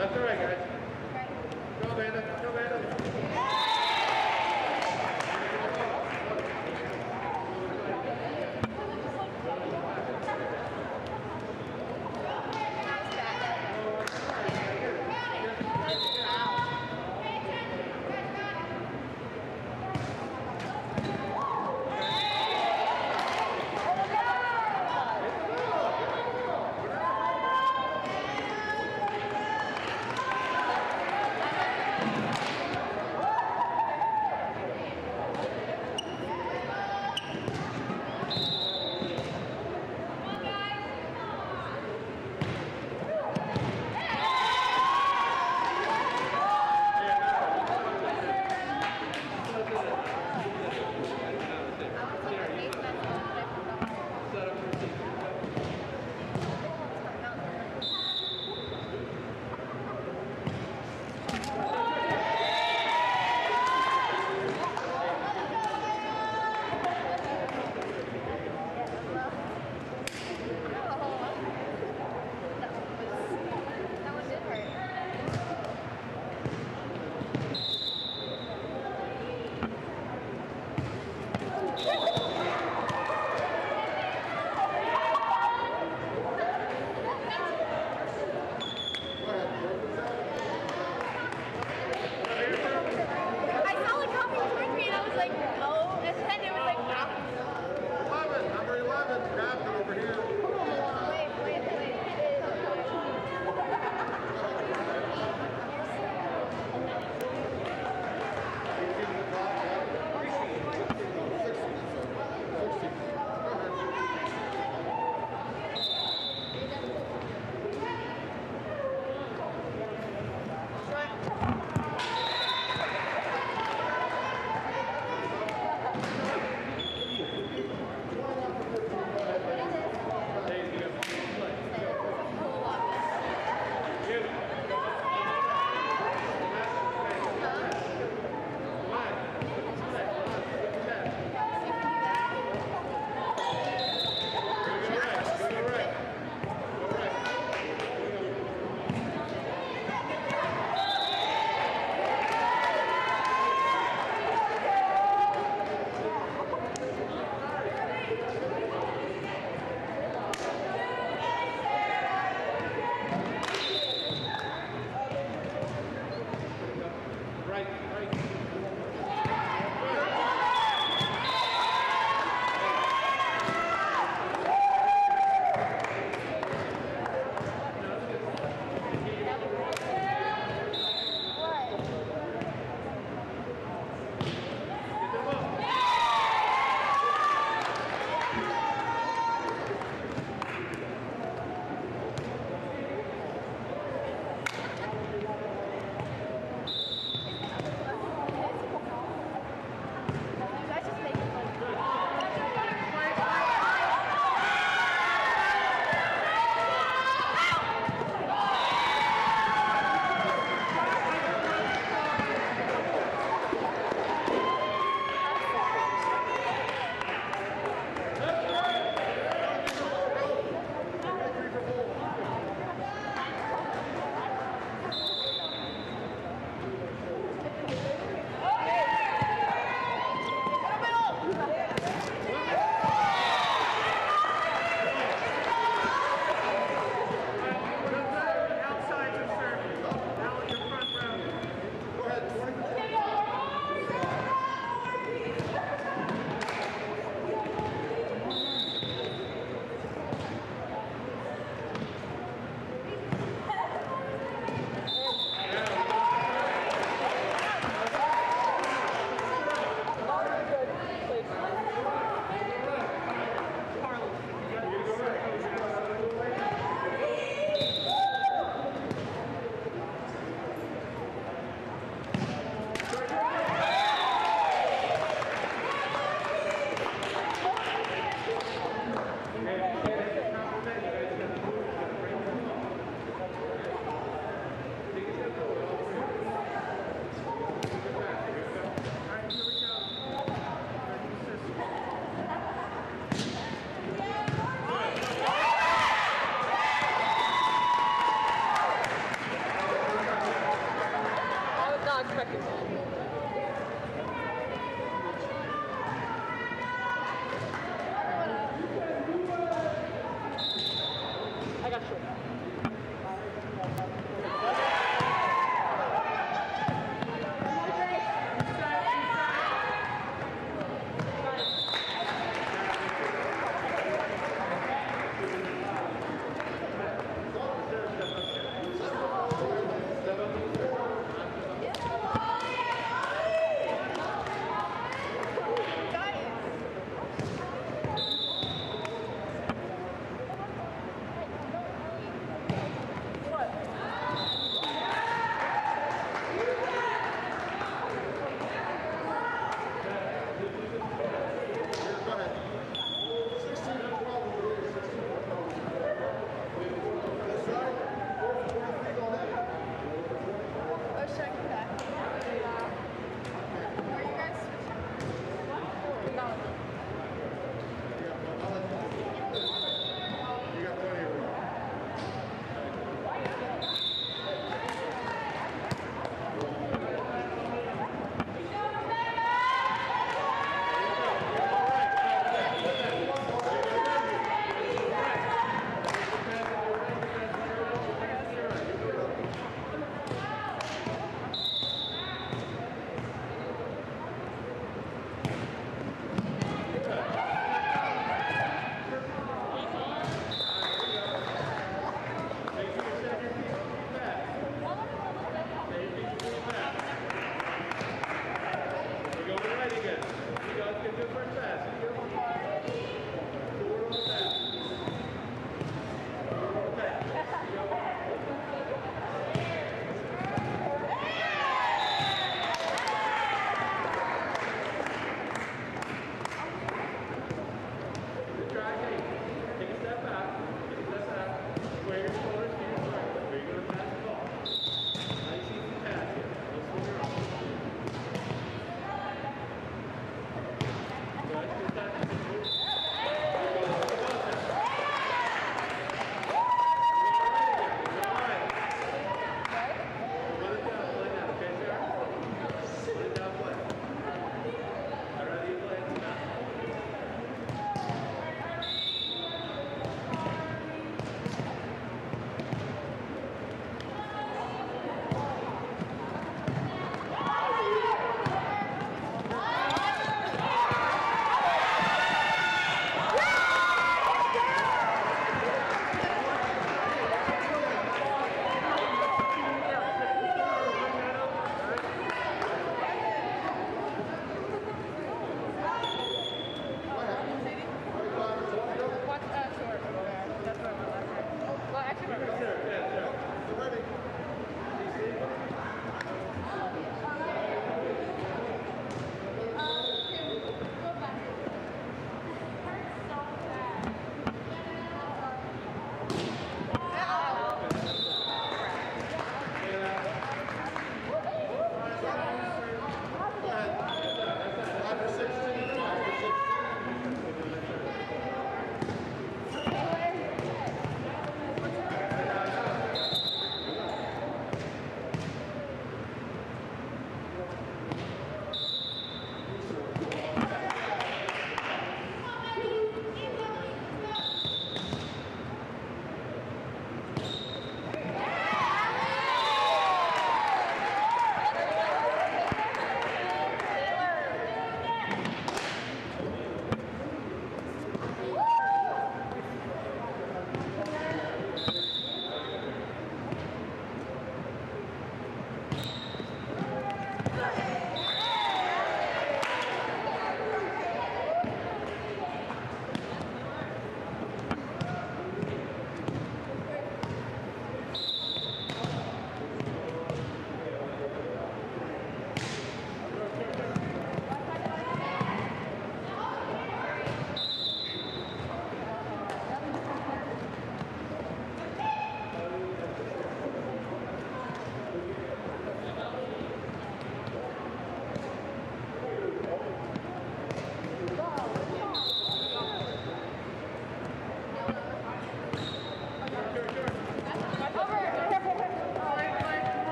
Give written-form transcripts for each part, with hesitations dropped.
Left or right, guys? Go, Amanda. Go, Amanda.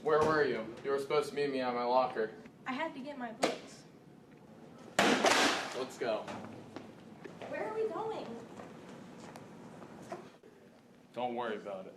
Where were you? You were supposed to meet me at my locker. I had to get my books. Let's go. Where are we going? Don't worry about it.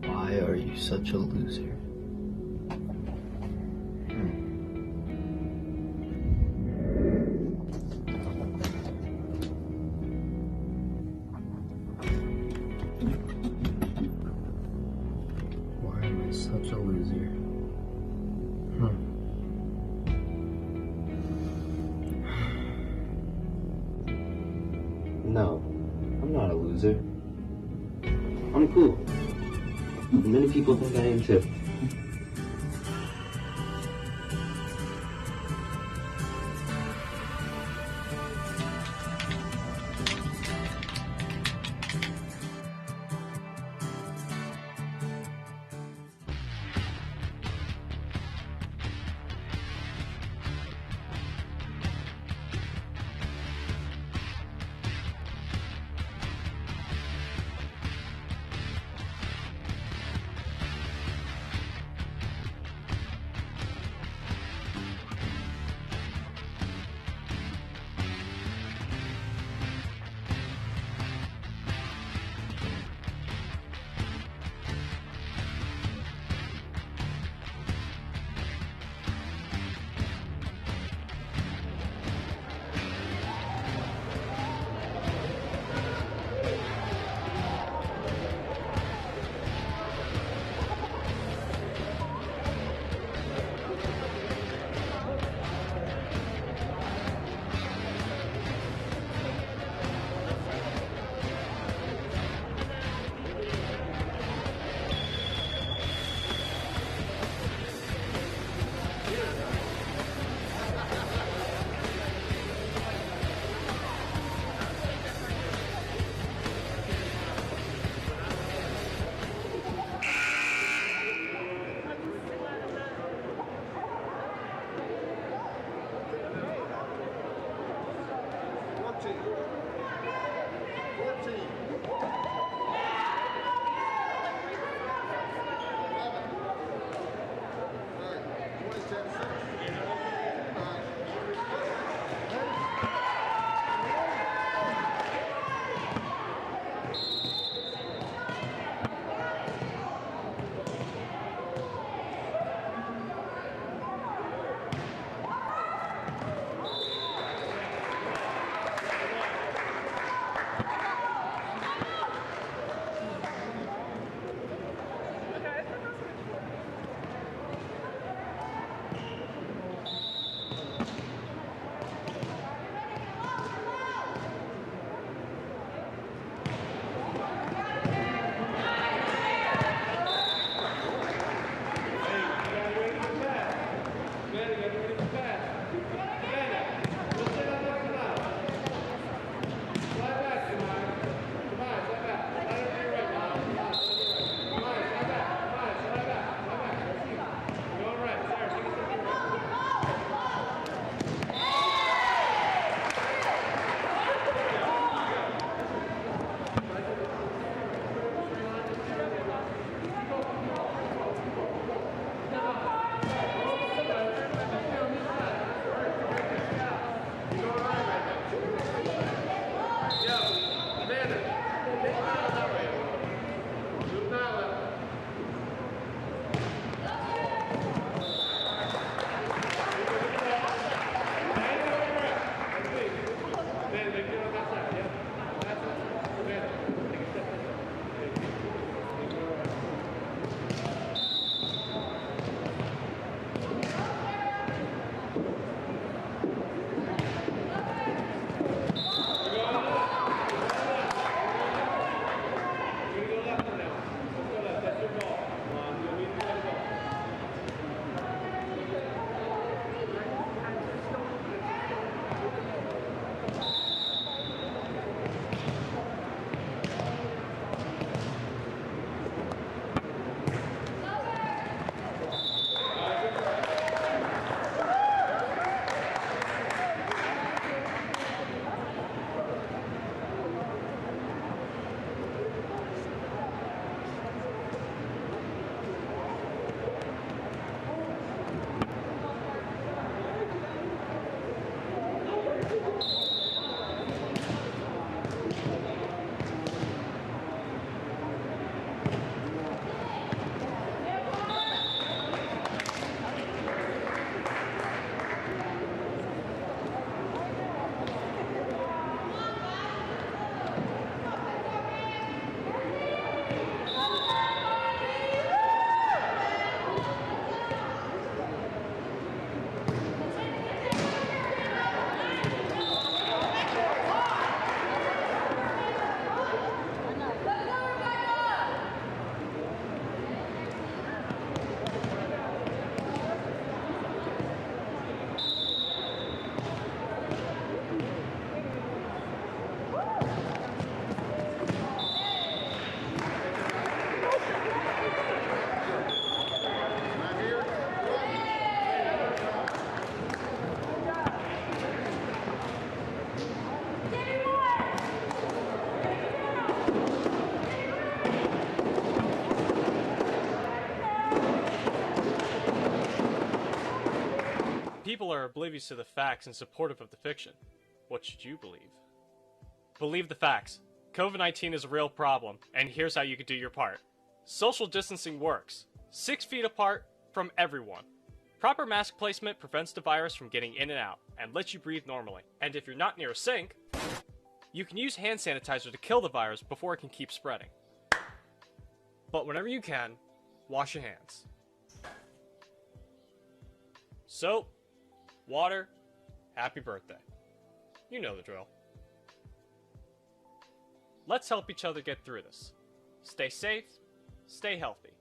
Why are you such a loser? Why am I such a loser? No, I'm not a loser. I'm cool. Many people think I am too. people are oblivious to the facts and supportive of the fiction. What should you believe? Believe the facts. COVID-19 is a real problem, and here's how you can do your part. Social distancing works. 6 feet apart from everyone. Proper mask placement prevents the virus from getting in and out, and lets you breathe normally. And if you're not near a sink, you can use hand sanitizer to kill the virus before it can keep spreading. But whenever you can, wash your hands. Soap, water, happy birthday. You know the drill. Let's help each other get through this. Stay safe, stay healthy,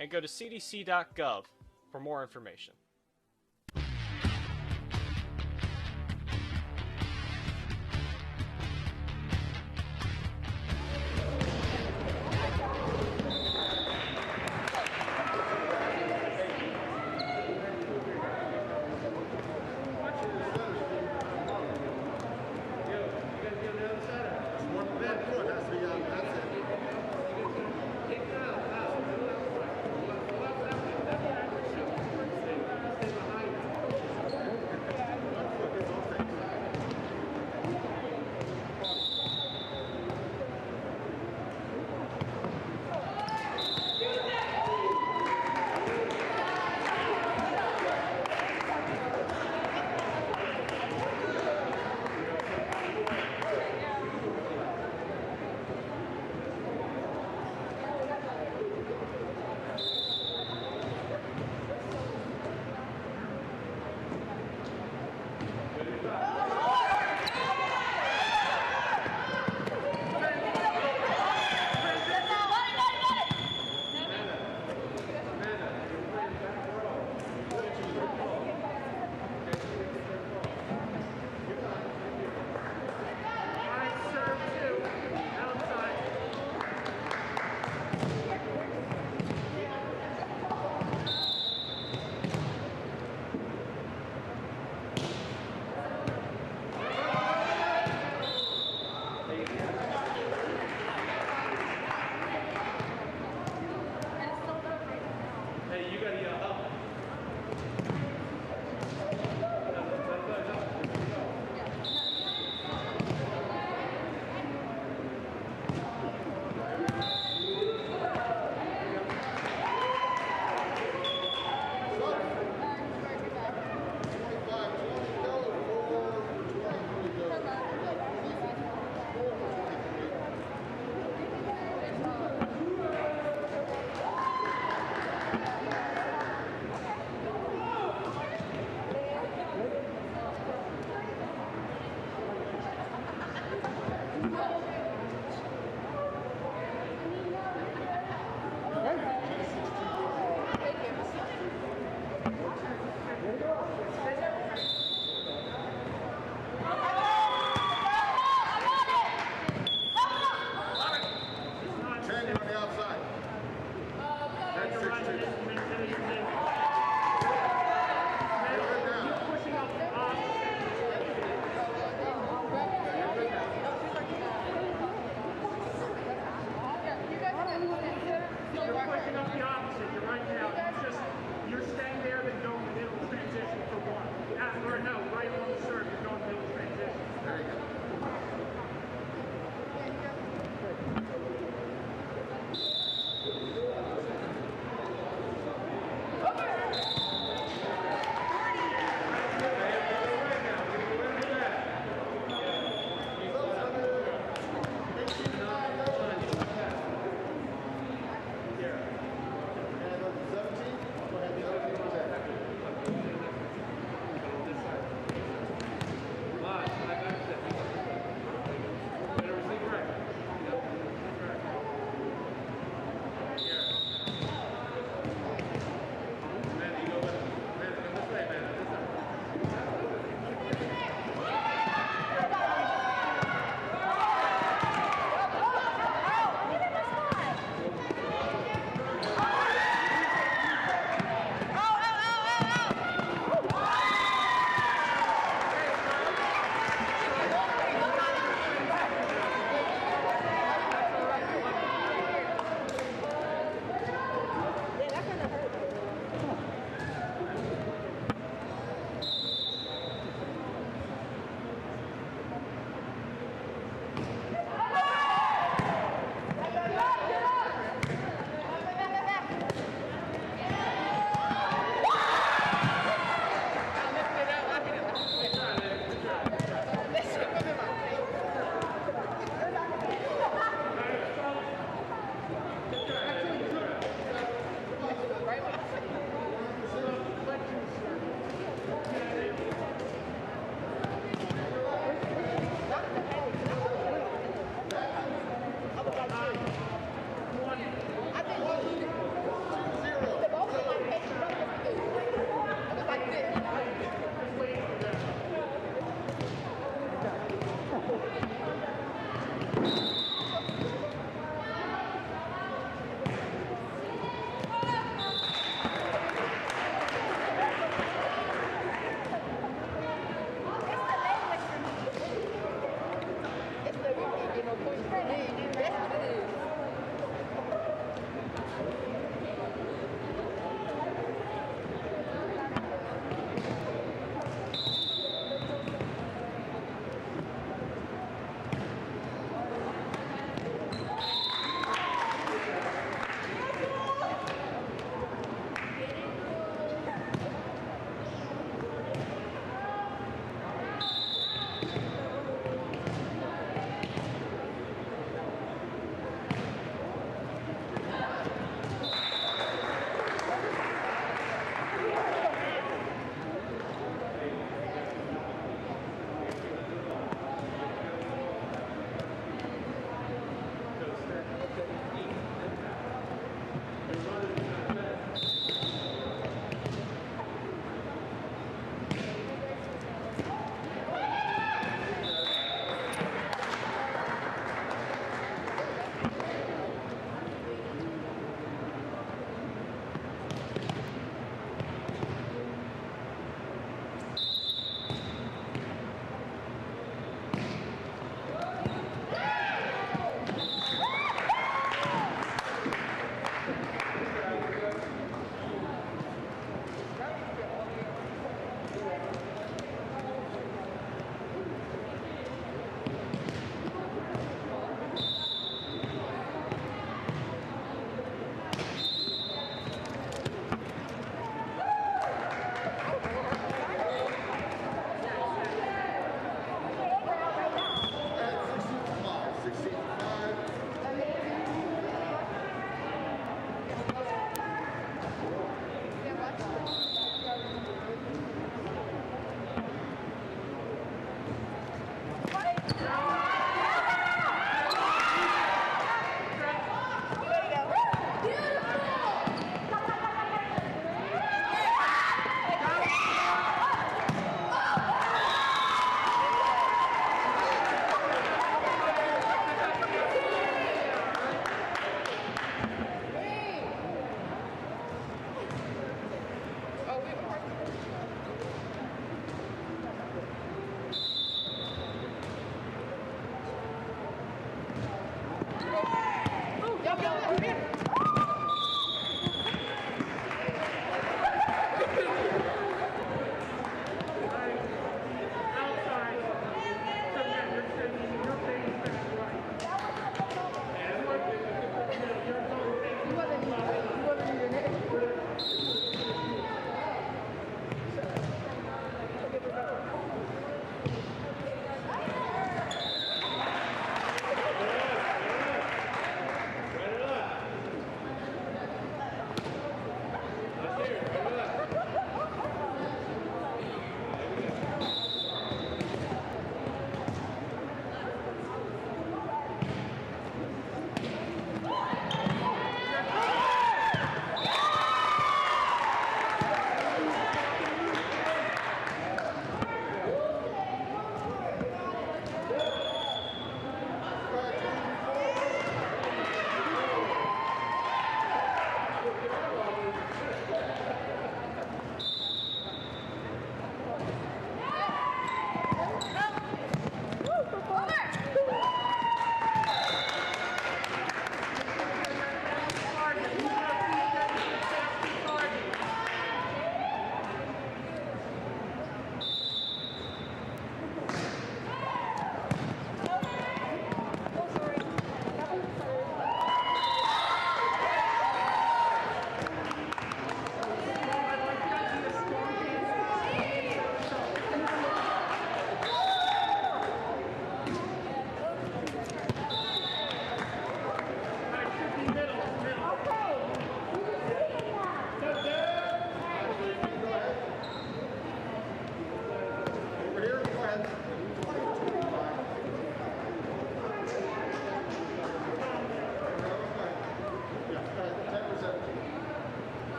and go to cdc.gov for more information.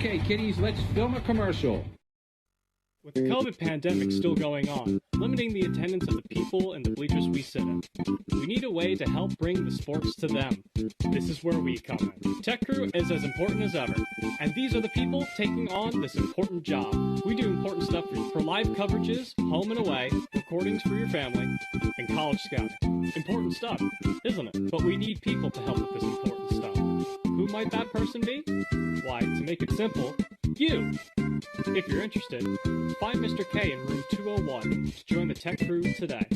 Okay, kiddies, let's film a commercial. With the COVID pandemic still going on, limiting the attendance of the people in the bleachers we sit in, we need a way to help bring the sports to them. This is where we come in. Tech Crew is as important as ever, and these are the people taking on this important job. We do important stuff for live coverages, home and away, recordings for your family, and college scouting. Important stuff, isn't it? But we need people to help with this important stuff. Who might that person be? Why, to make it simple, you! If you're interested, find Mr. K in room 201 to join the Tech Crew today.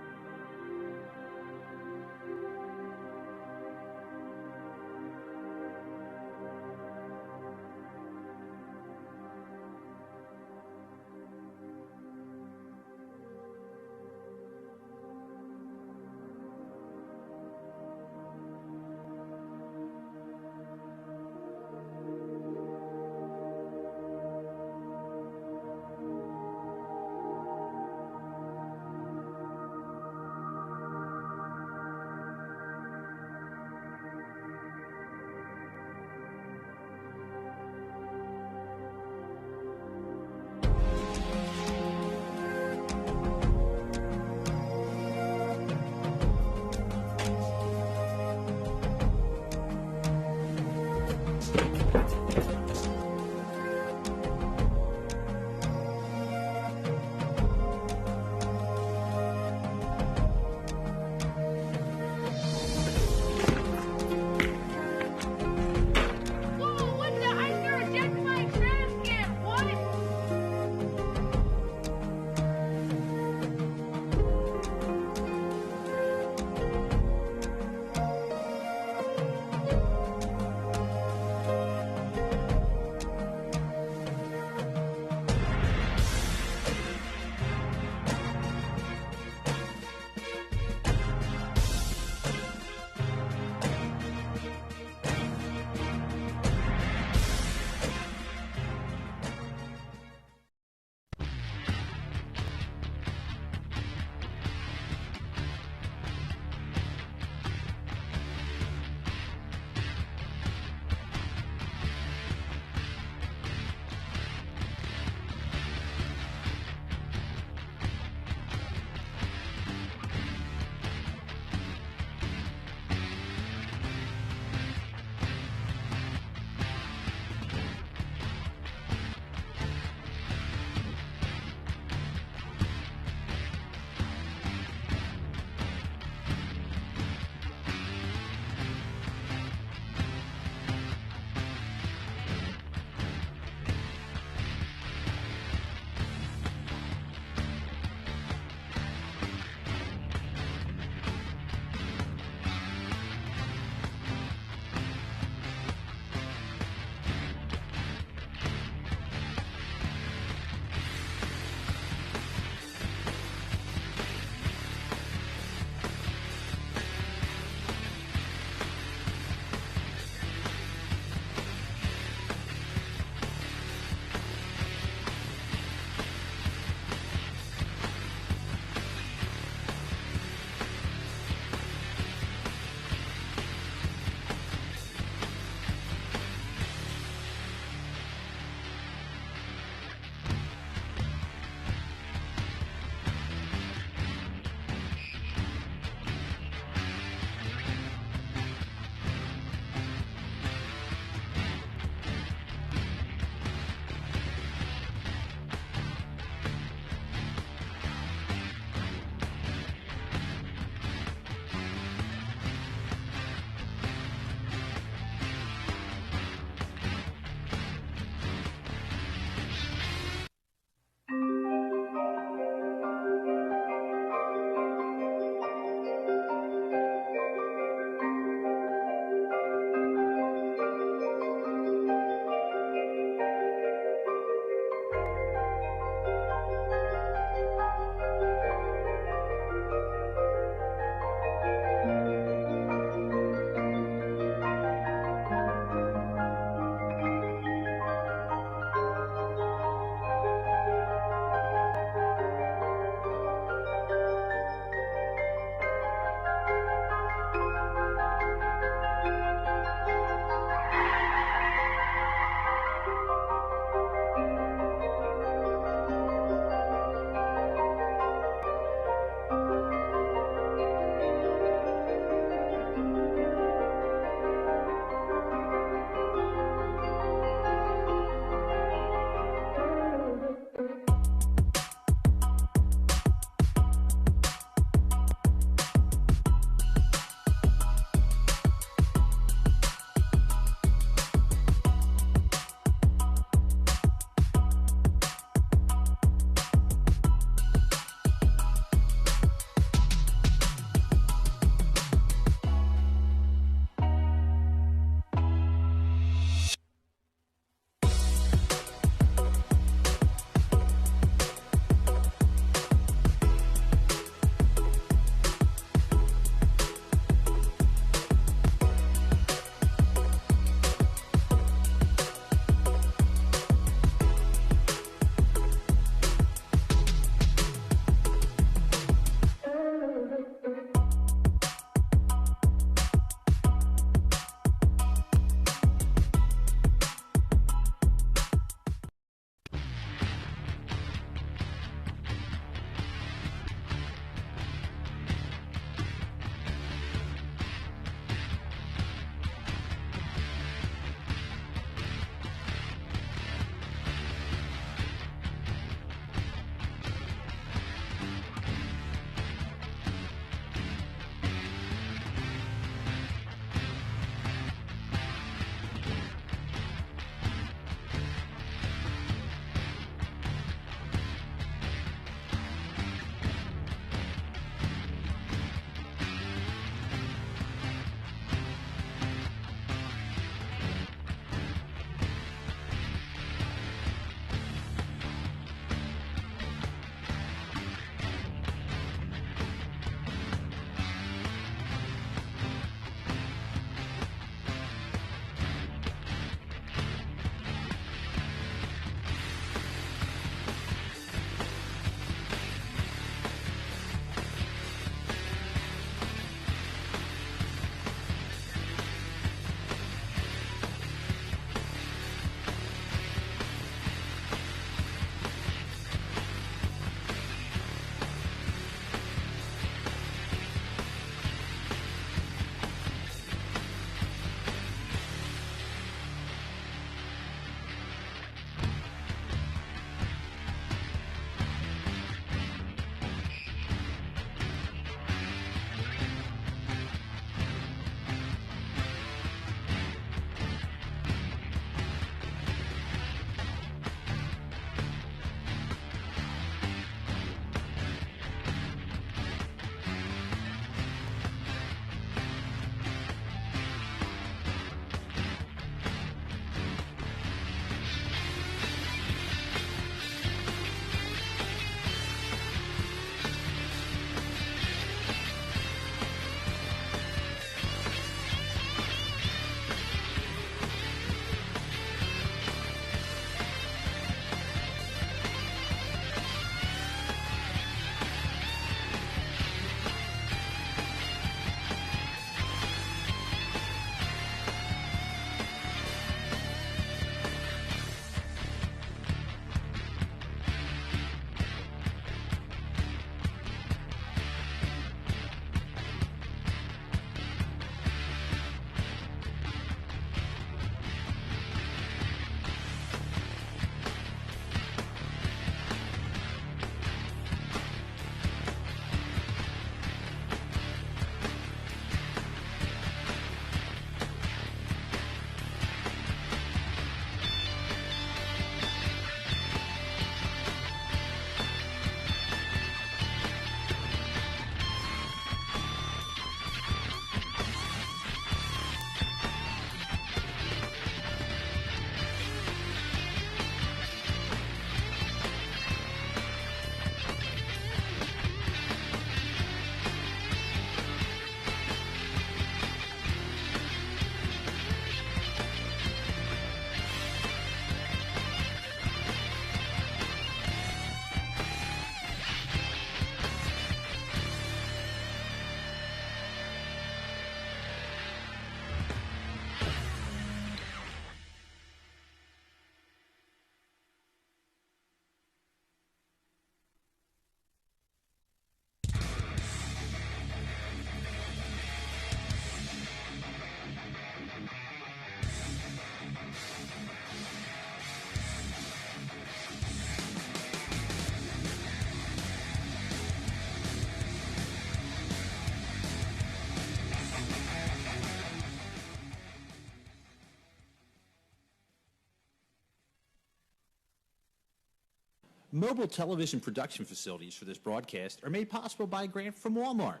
Mobile television production facilities for this broadcast are made possible by a grant from Walmart.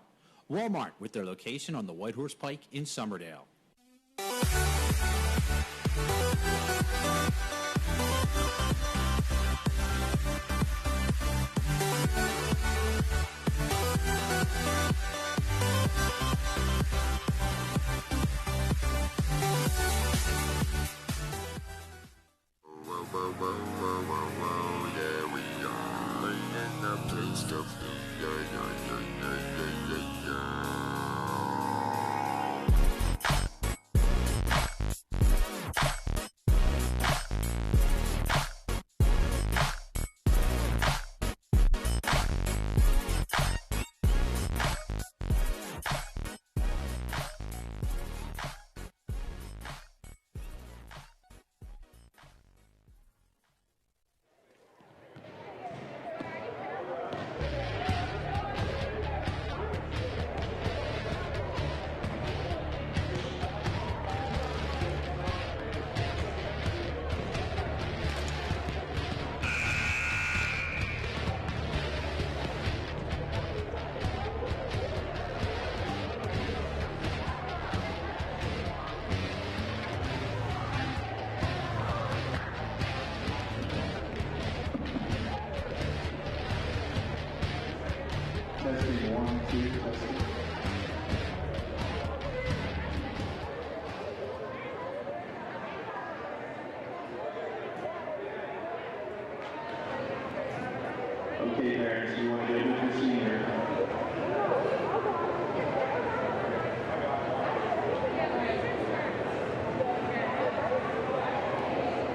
Walmart, with their location on the White Horse Pike in Somerdale. Testing 1, 2, testing. Okay, parents, you want to get with your senior.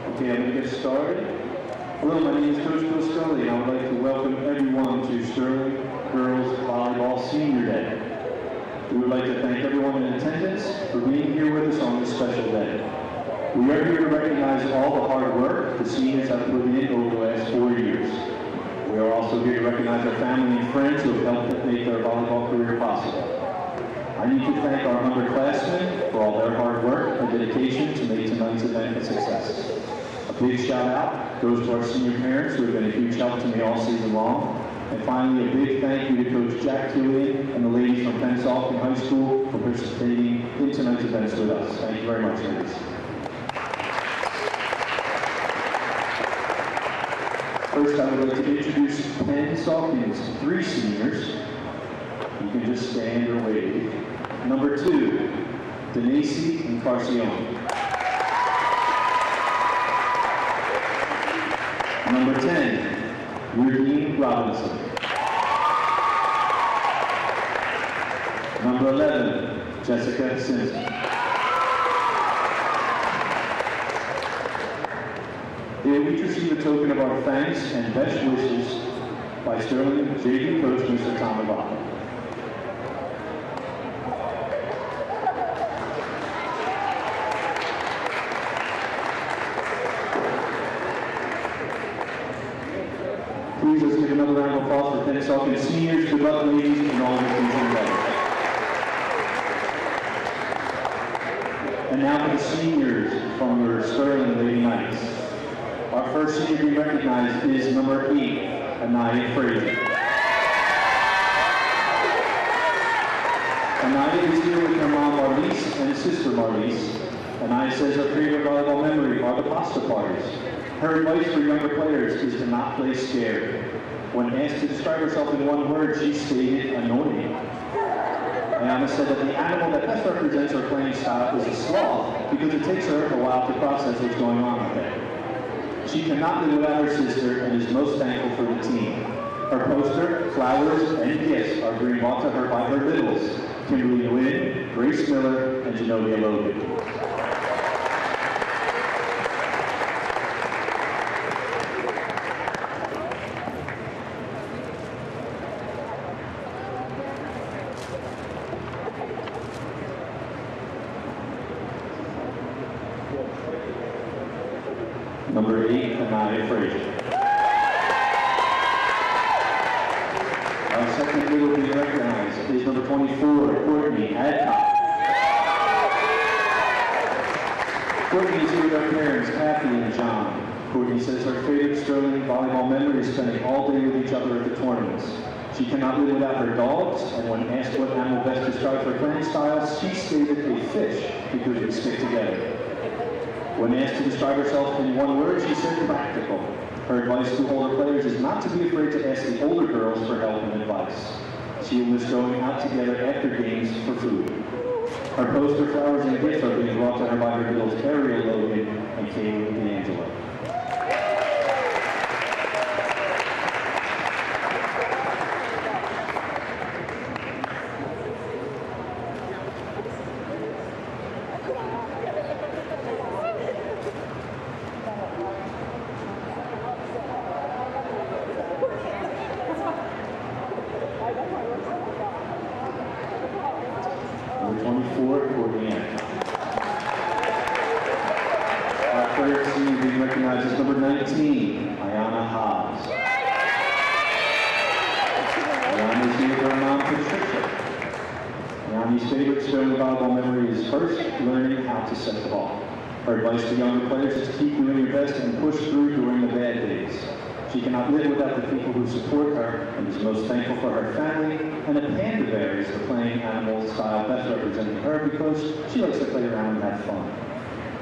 Okay, I'm going to get started. Hello, my name is Coach Bill Scully, and I would like to welcome everyone to Sterling Girls Volleyball Senior Day. We would like to thank everyone in attendance for being here with us on this special day. We are here to recognize all the hard work the seniors have put in over the last 4 years. We are also here to recognize our family and friends who have helped make their volleyball career possible. I need to thank our underclassmen for all their hard work and dedication to make tonight's event a success. A big shout out goes to our senior parents who have been a huge help to me all season long. And finally, a big thank you to Coach Jack Killian and the ladies from Pennsauken High School for participating in tonight's events with us. Thank you very much, ladies. First, I would like to introduce Pennsauken's 3 seniors. You can just stand or wave. Number 2, Denise and Carcione. Number 10, Rudine Robinson. Number 11, Jessica Simpson. They will each receive a token of our thanks and best wishes by Sterling JV coach Mr. Tom Abad. Please let's give another round of applause for Pennsauken seniors, good luck ladies, and all your future endeavors. And now for the seniors from your Sterling Lady Knights. Our first senior to be recognized is number 8, Anaya Frazier. Anaya is here with her mom Marlise and sister Marlise. Anaya says her favorite volleyball memory are the pasta parties. Her advice for younger players is to not play scared. When asked to describe herself in one word, she stated annoying. Ayana said that the animal that best represents her playing style is a sloth because it takes her a while to process what's going on with her. She cannot live without her sister and is most thankful for the team. Her poster, flowers, and gifts are being brought to her by her littles, Kimberly Nguyen, Grace Miller, and Genovia Logan. Number 8, Anaya Frazier. Our second middle to be recognized is number 24, Courtney Adcock. Courtney is here with our parents, Kathy and John. Courtney says her favorite Sterling volleyball memory is spending all day with each other at the tournaments. She cannot live without her dogs, and when asked what animal best describes her playing style, she stated a fish because we stick together. When asked to describe herself in one word, she said practical. Her advice to older players is not to be afraid to ask the older girls for help and advice. She will miss going out together after games for food. Her poster, flowers, and gifts are being brought to her by her littles Ariel Logan and Kaylee D'Angelo. Number 24, Courtney Ann. Our third senior being recognized is number 19, Ayana Hobbs. Ayana is here with her mom, Patricia. Ayana's favorite Sterling volleyball memory is first learning how to set the ball. Her advice to younger players is to keep doing your best and push through during the bad days. She cannot live without the people who support her and is most thankful for her family. And a panda bear is the playing animal style best representing her because she likes to play around and have fun.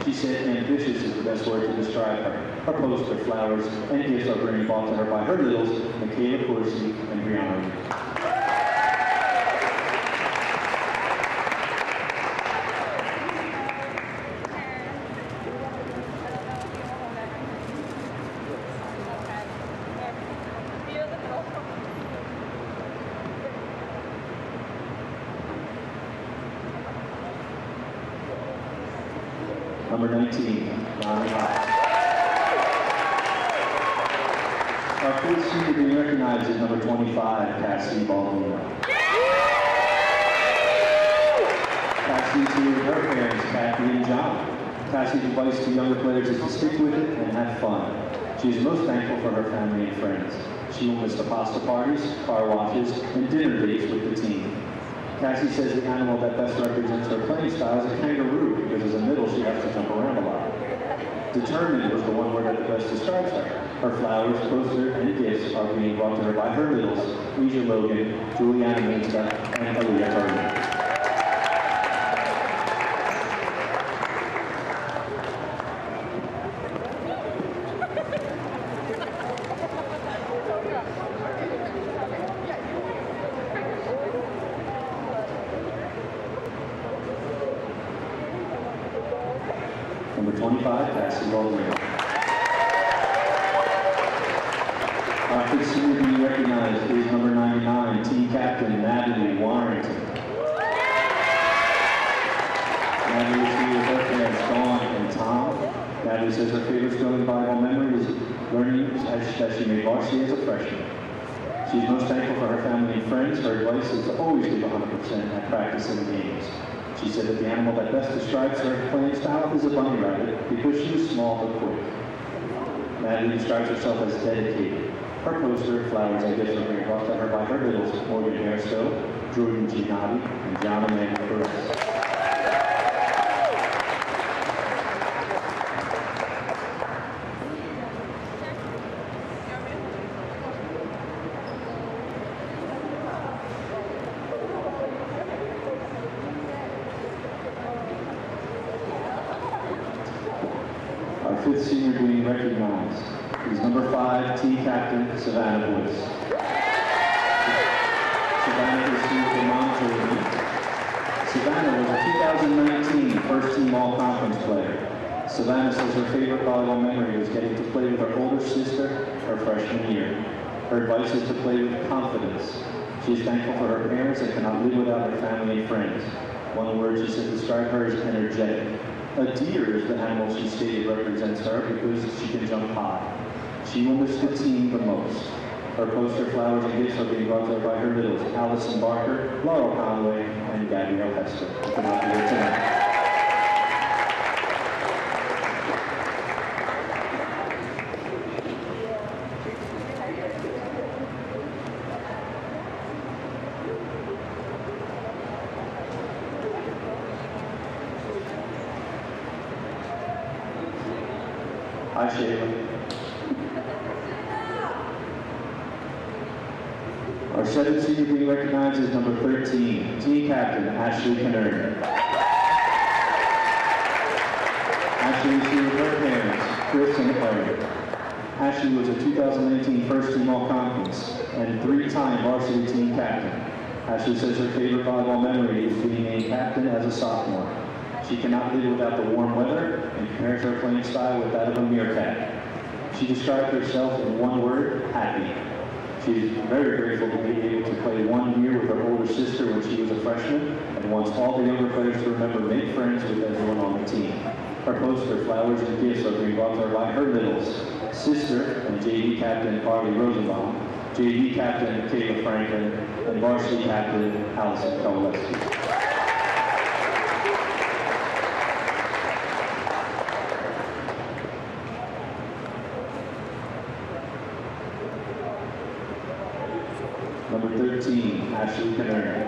She said ambitious is the best word to describe her. Her poster, flowers, and gifts are being brought to her by her littles, Michaela Corsi and Brianna. Number 19, Ronnie Hobbs. Our fifth senior being recognized is number 25, Cassie Baldwin. Cassie's here with her parents, Kathy and John. Cassie's advice to younger players is to stick with it and have fun. She is most thankful for her family and friends. She will miss the pasta parties, car washes, and dinner dates with the team. Cassie says the animal that best represents her playing style is a kangaroo because as a middle she has to jump around a lot. Determined was the one word that the best describes her. Her flowers, poster, and gifts are being brought to her by her littles, Leisha Logan, Juliana Minsta, and Aaliyah Turner. Number 25, Cassie Baldwin. Our fifth senior being recognized is number 99, team captain Natalie Warrington. Natalie is here with her parents, Dawn and Tom. Natalie says her favorite Sterling volleyball memory is learning that she made varsity as a freshman. She's most thankful for her family and friends. Her advice is to always give 100% at practice and games. She said that the animal that best describes her playing style is a bunny rabbit because she is small but quick. Natalie describes herself as dedicated. Her poster, flowers, and gifts are being brought to her by her littles, Morgan Hairstow, Jordan Giannotti, and John Amanda Perez. Our fifth senior being recognized is number 5, team captain, Savannah Boyce. Savannah is here for mom children. Savannah was a 2019 first team all-conference player. Savannah says her favorite volleyball memory was getting to play with her older sister her freshman year. Her advice is to play with confidence. She is thankful for her parents and cannot live without her family and friends. One word she said describe her is energetic. A deer is the animal she stated represents her because she can jump high. She will miss the team the most. Her poster, flowers, and gifts are being brought to her by her littles, Allison Barker, Laurel Conway, and Gabrielle Hester. Who could not be here tonight. Hi, Shayla. Our seventh senior being recognized is number 13, team captain Ashley Canern. Ashley is here with her parents, Chris and Eric. Ashley was a 2019 first team All-Conference and 3-time varsity team captain. Ashley says her favorite volleyball memory is being a captain as a sophomore. She cannot live without the warm weather and compares her playing style with that of a meerkat. She described herself in one word, happy. She is very grateful to be able to play 1 year with her older sister when she was a freshman and wants all the younger players to remember make friends with everyone on the team. Her poster, flowers, and gifts are being brought to her by her littles, sister and JV captain Carly Rosenbaum, JV captain Kayla Franklin, and varsity captain Allison Kowaleski. Number 13, Ashley Canern.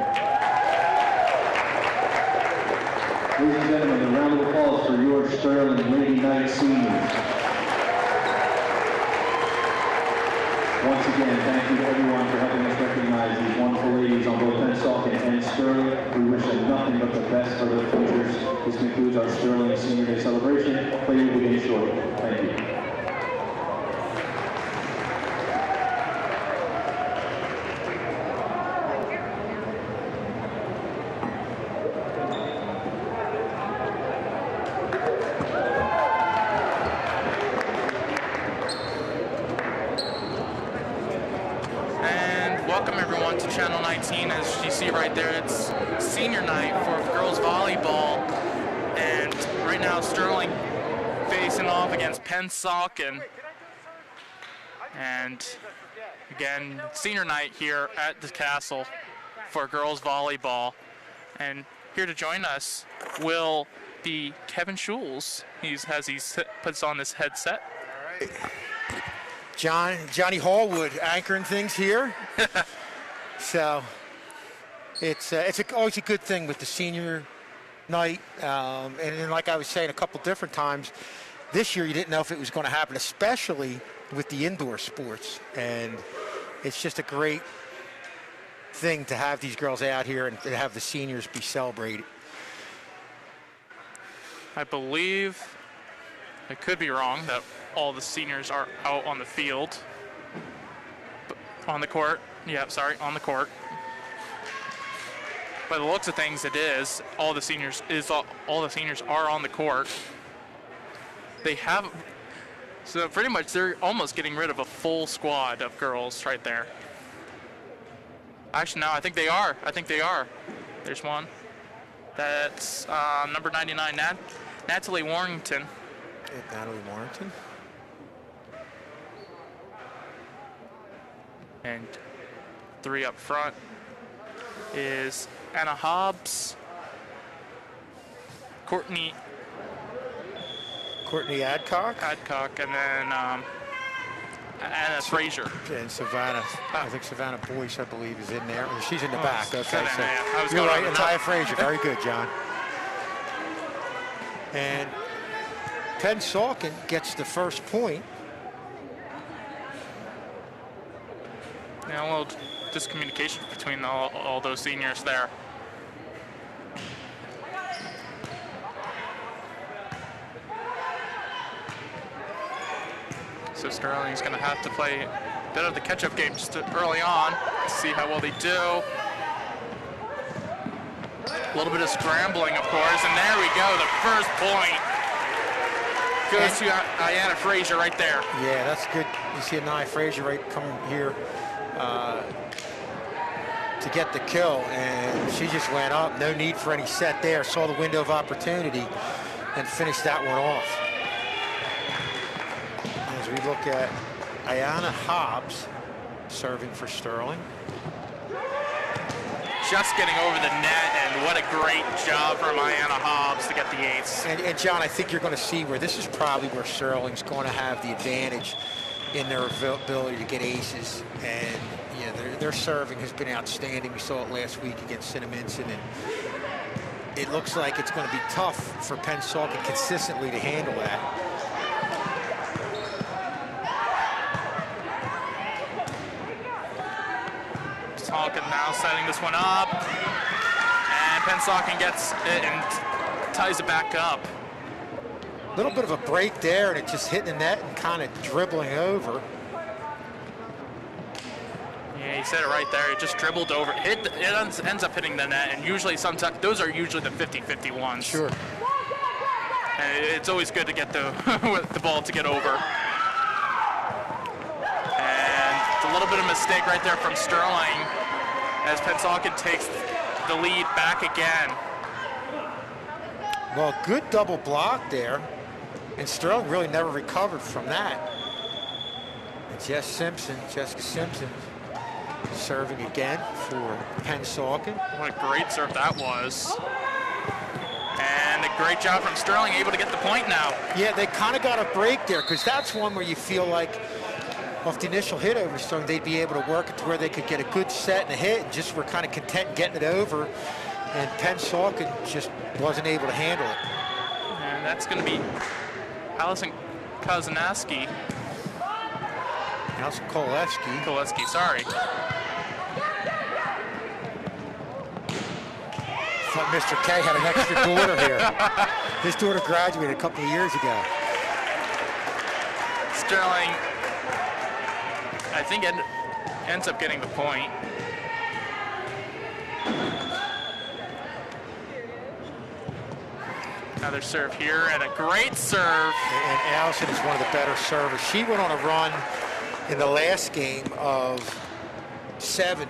Ladies and gentlemen, a round of applause for your Sterling Lady Knight seniors. Once again, thank you to everyone for helping us recognize these wonderful ladies on both Pennsauken and Sterling. We wish them nothing but the best for their futures. This concludes our Sterling Senior Day celebration. Play will begin shortly. Thank you. Welcome everyone to Channel 19. As you see right there, it's senior night for girls volleyball, and right now Sterling facing off against Pennsauken, and again senior night here at the castle for girls volleyball. And here to join us will be Kevin Schulz. He puts on this headset. Johnny Hallwood anchoring things here. So it's always a good thing with the senior night. And then, like I was saying a couple different times, this year you didn't know if it was going to happen, especially with the indoor sports. And it's just a great thing to have these girls out here and to have the seniors be celebrated. I believe, I could be wrong, that all the seniors are out on the field, on the court. Yeah, sorry, on the court. By the looks of things, it is. All the seniors are on the court. They have, so pretty much they're almost getting rid of a full squad of girls right there. Actually, no, I think they are. There's one. That's number 99, Natalie Warrington. Natalie Warrington. And 3 up front is Anna Hobbs, Courtney Adcock, and then Anna Frazier. And Savannah, I think Savannah Boyce, I believe, is in there. She's in the back. Okay, so I was you're right, and Taya Frazier. Very good, John. And Pennsauken gets the first point. Yeah, a little discommunication between all those seniors there. So Sterling's going to have to play a bit of the catch-up game just early on to see how well they do. A little bit of scrambling, of course, and there we go. The first point goes to Ayanna Frazier right there. Yeah, that's good. You see Ayanna Frazier right coming here to get the kill, and she just went up. No need for any set there. Saw the window of opportunity and finished that one off. As we look at Ayanna Hobbs serving for Sterling. Just getting over the net, and what a great job from Ayanna Hobbs to get the ace. And John, I think you're going to see where this is probably where Sterling's going to have the advantage in their ability to get aces. And you know, their serving has been outstanding. We saw it last week against Cinnaminson, and it looks like it's going to be tough for Pennsauken consistently to handle that. Pennsauken now setting this one up. And Pennsauken gets it and ties it back up. A little bit of a break there, and it just hitting the net and kind of dribbling over. Yeah, you said it right there. It just dribbled over. It ends up hitting the net, and usually sometimes those are usually the 50-50 ones. Sure. And it's always good to get the the ball to get over. And it's a little bit of mistake right there from Sterling as Pennsauken takes the lead back again. Well, good double block there, and Sterling really never recovered from that. And Jessica Simpson, serving again for Pennsauken. What a great serve that was. And a great job from Sterling, able to get the point now. Yeah, they kind of got a break there, because that's one where you feel like off the initial hit over Sterling, they'd be able to work it to where they could get a good set and a hit, and just were kind of content getting it over. And Pennsauken just wasn't able to handle it. And that's going to be Allison Koleski, sorry. Thought Mr. K had an extra daughter here. His daughter graduated a couple of years ago. Sterling, I think, ends up getting the point. Another serve here, and a great serve. And Allison is one of the better servers. She went on a run in the last game of 7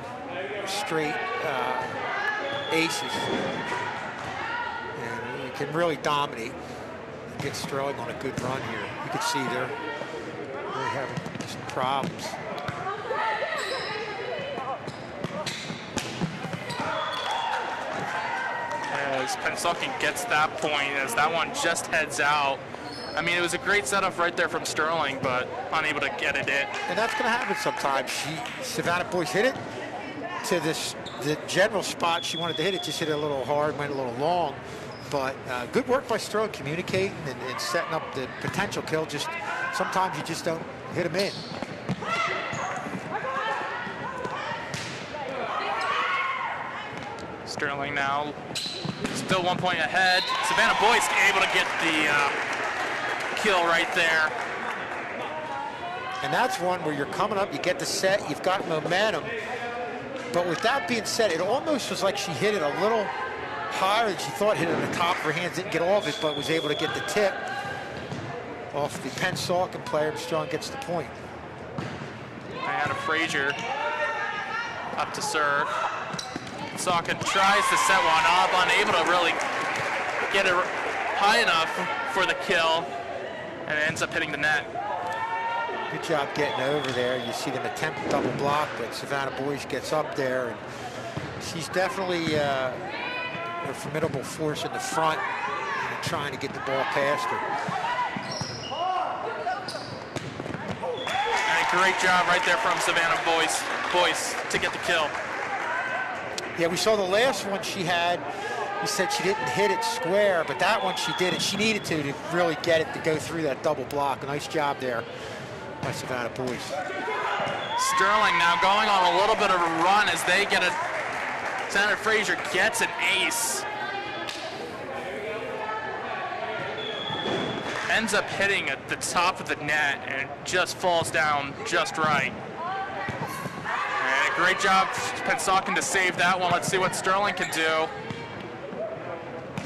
straight aces. And you can really dominate and get Sterling on a good run here. You can see they're really having some problems. As Pennsauken gets that point, as that one just heads out. I mean, it was a great setup right there from Sterling, but unable to get it in. And that's going to happen sometimes. Savannah Boyce hit it to the general spot she wanted to hit it, just hit it a little hard, went a little long. But good work by Sterling communicating and setting up the potential kill. Just sometimes you just don't hit them in. Sterling now still 1 point ahead. Savannah Boyce able to get the kill right there. And that's one where you're coming up, you get the set, you've got momentum. But with that being said, it almost was like she hit it a little higher than she thought, hit it on the top of her hands, didn't get off it, but was able to get the tip off the Pennsauken player. Sterling gets the point. Diana Frazier up to serve. Pennsauken tries to set one up, unable to really get it high enough for the kill, and it ends up hitting the net. Good job getting over there. You see them attempt double block, but Savannah Boyce gets up there, and she's definitely a formidable force in the front, and trying to get the ball past her. And a great job right there from Savannah Boyce to get the kill. Yeah, we saw the last one she had. We said she didn't hit it square, but that one she did, and she needed to really get it to go through that double block. A nice job there by Savannah Boyce. Sterling now going on a little bit of a run as they get it. Savannah Frazier gets an ace. Ends up hitting at the top of the net and just falls down just right. And a great job, Pennsauken, to save that one. Let's see what Sterling can do.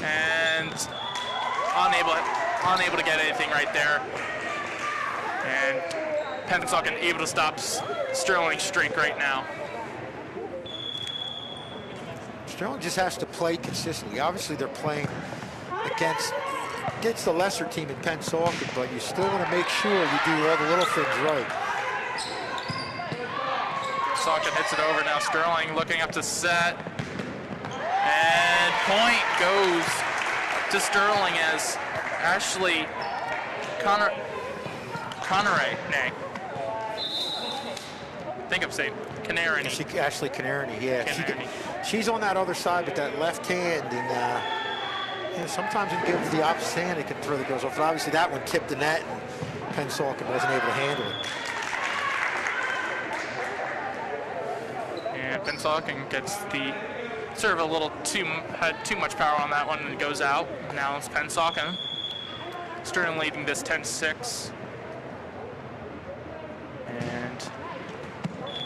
And unable to get anything right there. And Pennsauken able to stop Sterling's streak right now. Sterling just has to play consistently. Obviously, they're playing against the lesser team in Pennsauken, but you still want to make sure you do all the little things right. Pennsauken hits it over now. Sterling looking up to set. And point goes to Sterling as Ashley Connery. I think I'm saying Canary. Ashley Canary, yeah. She's on that other side with that left hand, and sometimes it gives the opposite hand, it can throw the girls off. But obviously that one tipped the net, and Pennsauken wasn't able to handle it. And Pennsauken gets the serve had too much power on that one and it goes out. Now it's Pennsauken. Sterling leading this 10-6. And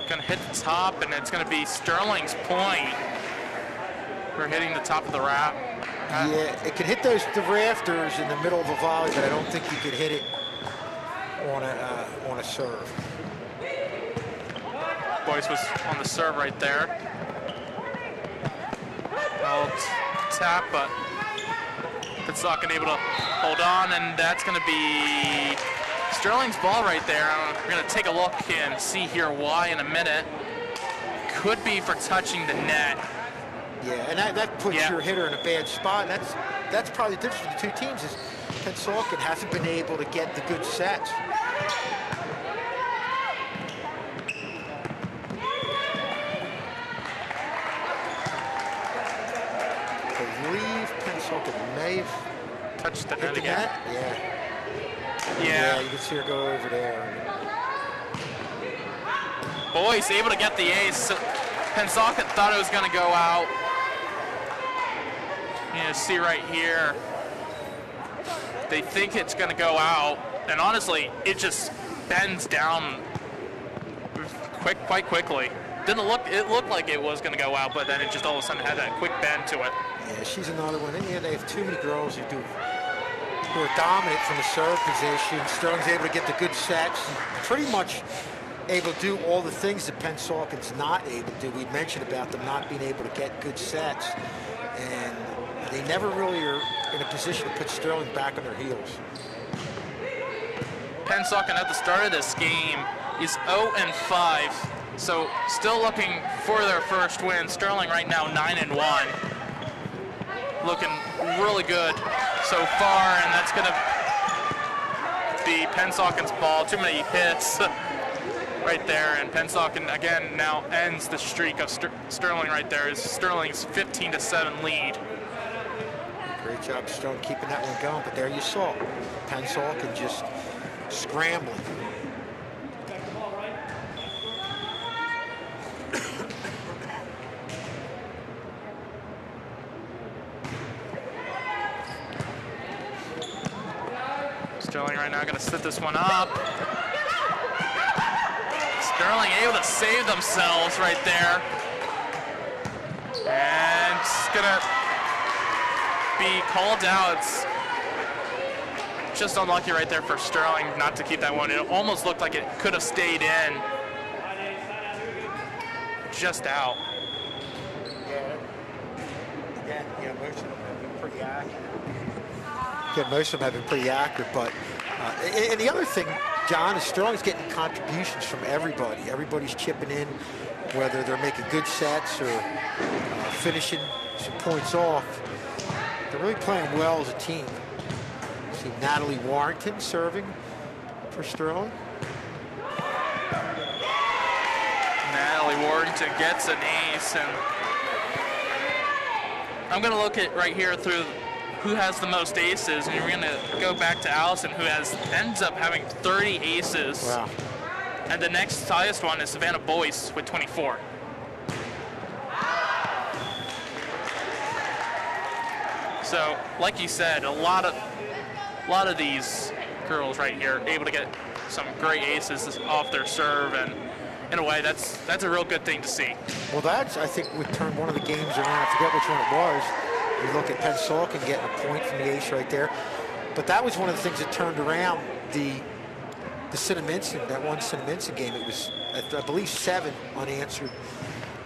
gonna hit the top, and it's gonna be Sterling's point. We're hitting the top of the wrap. Yeah, it can hit the rafters in the middle of a volley, but I don't think you could hit it on a serve. Boyce was on the serve right there. Old tap, but Pennsauken able to hold on, and that's going to be Sterling's ball right there. We're going to take a look and see here why in a minute. Could be for touching the net. Yeah, and that puts your hitter in a bad spot. That's probably the difference between the two teams is Pennsauken hasn't been able to get the good sets. I believe Pennsauken may have touched the hit net the again. net. Yeah. Yeah. You can see her go over there. Boyce able to get the ace. Pennsauken thought it was going to go out. You see right here, they think it's going to go out, and honestly, it just bends down quite quickly. It looked like it was going to go out, but then it just all of a sudden had that quick bend to it. Yeah, she's another one. And yeah, they have too many girls who are dominant from the serve position. Sterling's able to get the good sets, and pretty much able to do all the things that Pennsauken's not able to do. We mentioned about them not being able to get good sets, and they never really are in a position to put Sterling back on their heels. Pennsauken at the start of this game is 0-5, so still looking for their first win. Sterling right now 9-1, looking really good so far, and that's going to be Pennsauken's ball. Too many hits right there, and Pennsauken again now ends the streak of Sterling right there. Is Sterling's 15-7 lead. Great job, Sterling, keeping that one going. But there you saw Pennsauken just scrambling. Sterling right now going to set this one up. Sterling able to save themselves right there. And it's going to be called out. It's just unlucky right there for Sterling not to keep that one. It almost looked like it could have stayed in. Just out. Yeah, most of them have been pretty accurate. Yeah, most of them have been pretty accurate, but and the other thing, John, is Sterling's getting contributions from everybody. Everybody's chipping in, whether they're making good sets or finishing some points off. They're really playing well as a team. See Natalie Warrington serving for Sterling. Natalie Warrington gets an ace, and I'm going to look at right here through who has the most aces, and we're going to go back to Allison, who ends up having 30 aces. Wow. And the next highest one is Savannah Boyce with 24. So, like you said, a lot of these girls right here able to get some great aces off their serve, and in a way, that's a real good thing to see. Well, that's, I think, would turn one of the games around. I forget which one it was. You look at Pennsauken getting a point from the ace right there. But that was one of the things that turned around the Cinnaminson, that one Cinnaminson game. It was, I believe, 7 unanswered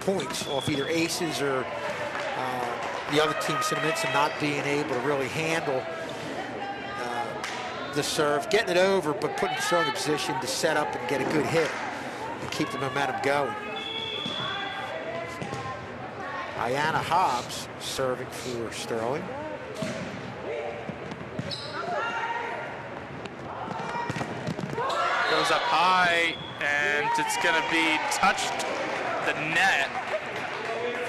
points off either aces or the other team, Cinnaminson, not being able to really handle the serve, getting it over, but putting Sterling in a position to set up and get a good hit and keep the momentum going. Ayanna Hobbs serving for Sterling. Goes up high, and it's going to be touched the net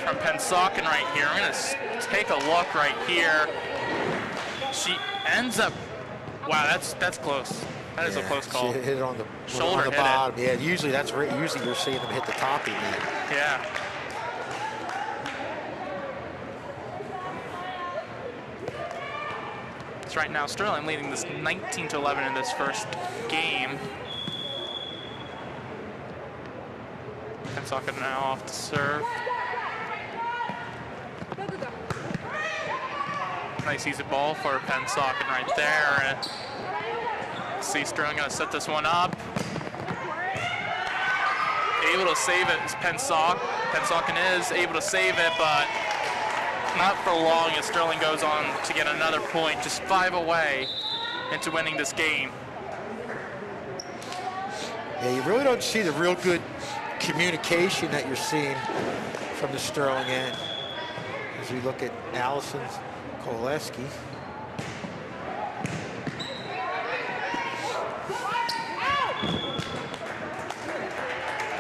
from Pennsauken right here. I'm going to take a look right here. She ends up, wow, that's close. That is a close call. She hit it on the shoulder, on the bottom. Yeah, usually that's right. Usually you're seeing them hit the top of the net. Yeah. points right now. Sterling leading this 19-11 in this first game. Pennsauken now off to serve. Nice easy ball for Pennsauken right there. And see Sterling gonna set this one up. Able to save it is Pennsauken. Pennsauken is able to save it, but not for long as Sterling goes on to get another point, just 5 away into winning this game. Yeah, you really don't see the real good communication that you're seeing from the Sterling end. As we look at Allison Koleski.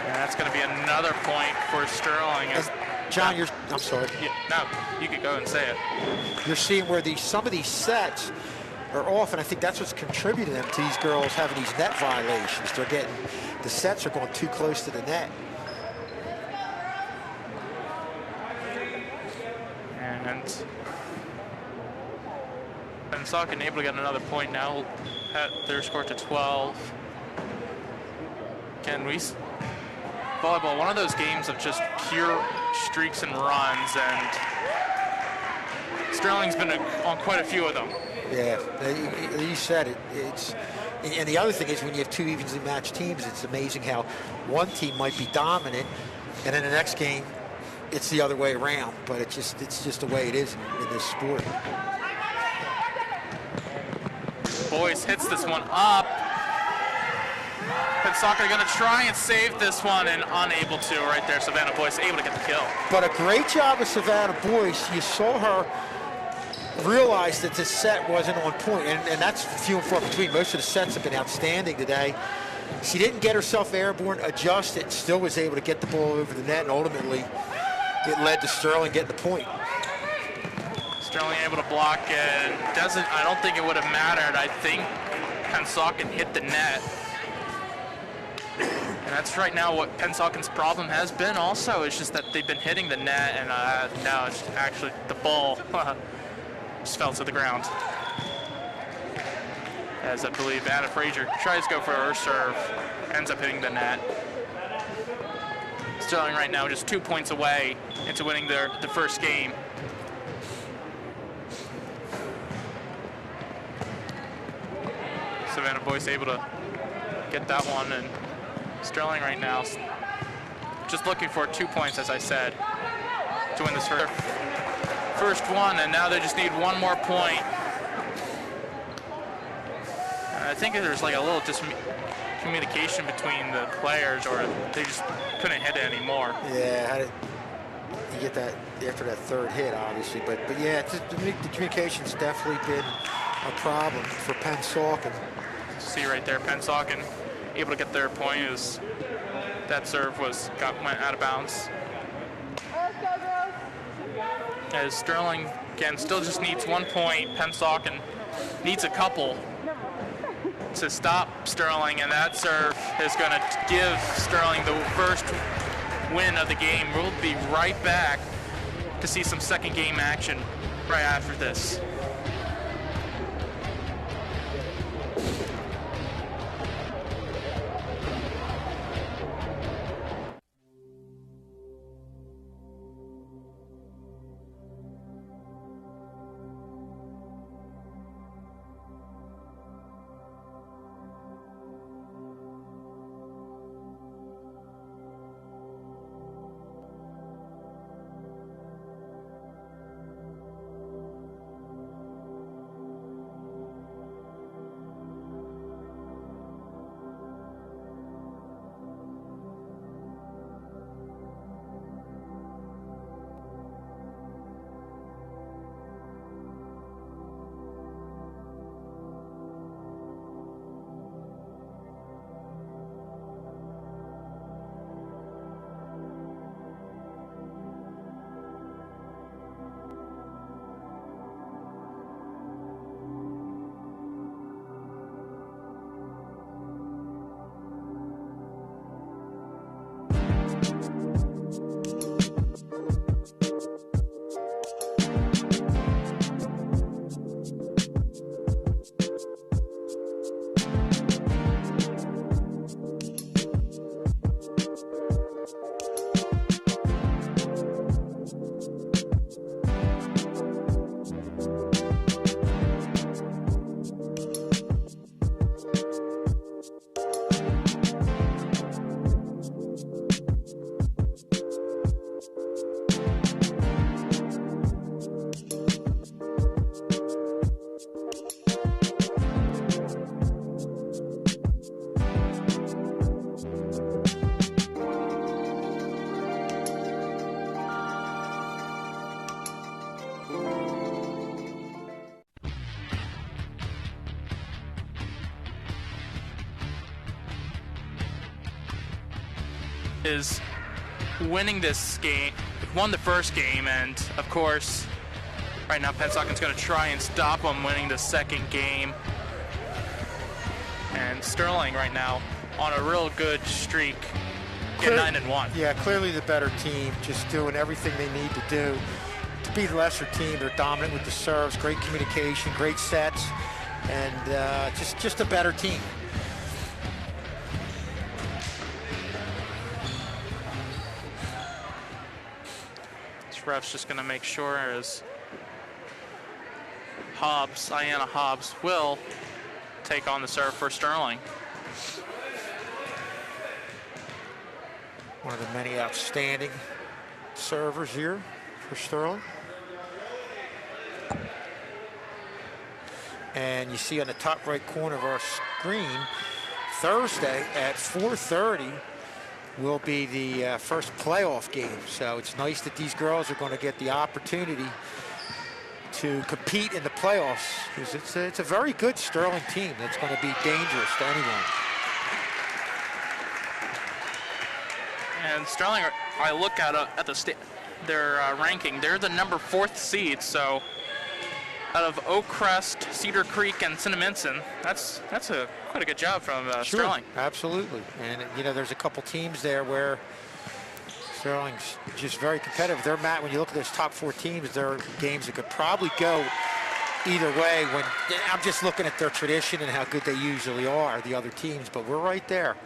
That's going to be another point for Sterling. John, I'm sorry. Yeah, no, you could go and say it. You're seeing where some of these sets are off, and I think that's what's contributing them to these girls having these net violations. The sets are going too close to the net. And Pennsauken able to get another point now at their score to 12. Again, volleyball, one of those games of just pure streaks and runs, and Sterling's been on quite a few of them. Yeah, you said it. And the other thing is when you have two evenly matched teams, it's amazing how one team might be dominant, and in the next game, it's the other way around. But it's just the way it is in this sport. Boyce hits this one up. Pennsauken going to try and save this one and unable to right there. Savannah Boyce able to get the kill. But a great job of Savannah Boyce. You saw her realize that this set wasn't on point, and that's few and far between. Most of the sets have been outstanding today. She didn't get herself airborne, adjusted, still was able to get the ball over the net, and ultimately it led to Sterling getting the point. Sterling able to block, and I don't think it would have mattered. I think Pennsauken hit the net. And that's right now what Pensauken's problem has been also. It's just that they've been hitting the net, and now it's actually the ball just fell to the ground. As I believe Anna Frazier tries to go for her serve, ends up hitting the net. Sterling right now just 2 points away into winning the first game. Savannah Boyce able to get that one, and Sterling right now just looking for 2 points, as I said, to win this first one, and now they just need one more point. I think there's like a little miscommunication between the players, or they just couldn't hit it anymore. Yeah, how did you get that after that third hit, obviously, but yeah, the communication's definitely been a problem for Pennsauken. See right there, Pennsauken able to get their point as that serve went out of bounds. As Sterling, again, still just needs 1 point. Pennsauken needs a couple to stop Sterling, and that serve is going to give Sterling the first win of the game. We'll be right back to see some second game action right after this. is winning this game, won the first game, and of course, right now Pennsauken's going to try and stop them winning the second game. And Sterling right now on a real good streak, at 9-1. Yeah, clearly the better team, just doing everything they need to do to be the lesser team. They're dominant with the serves, great communication, great sets, and just a better team. This ref's just going to make sure as Ayanna Hobbs will take on the serve for Sterling. One of the many outstanding servers here for Sterling. And you see on the top right corner of our screen, Thursday at 4:30 will be the first playoff game. So it's nice that these girls are going to get the opportunity to compete in the playoffs, because it's a very good Sterling team that's going to be dangerous to anyone. And Sterling, I look at their ranking. They're the number 4th seed. So out of Oak Crest, Cedar Creek, and Cinnaminson, that's quite a good job from Sure, Sterling. absolutely. And you know, there's a couple teams there where Sterling's just very competitive. They're when you look at those top 4 teams, there are games that could probably go either way. When I'm just looking at their tradition and how good they usually are, the other teams, but we're right there.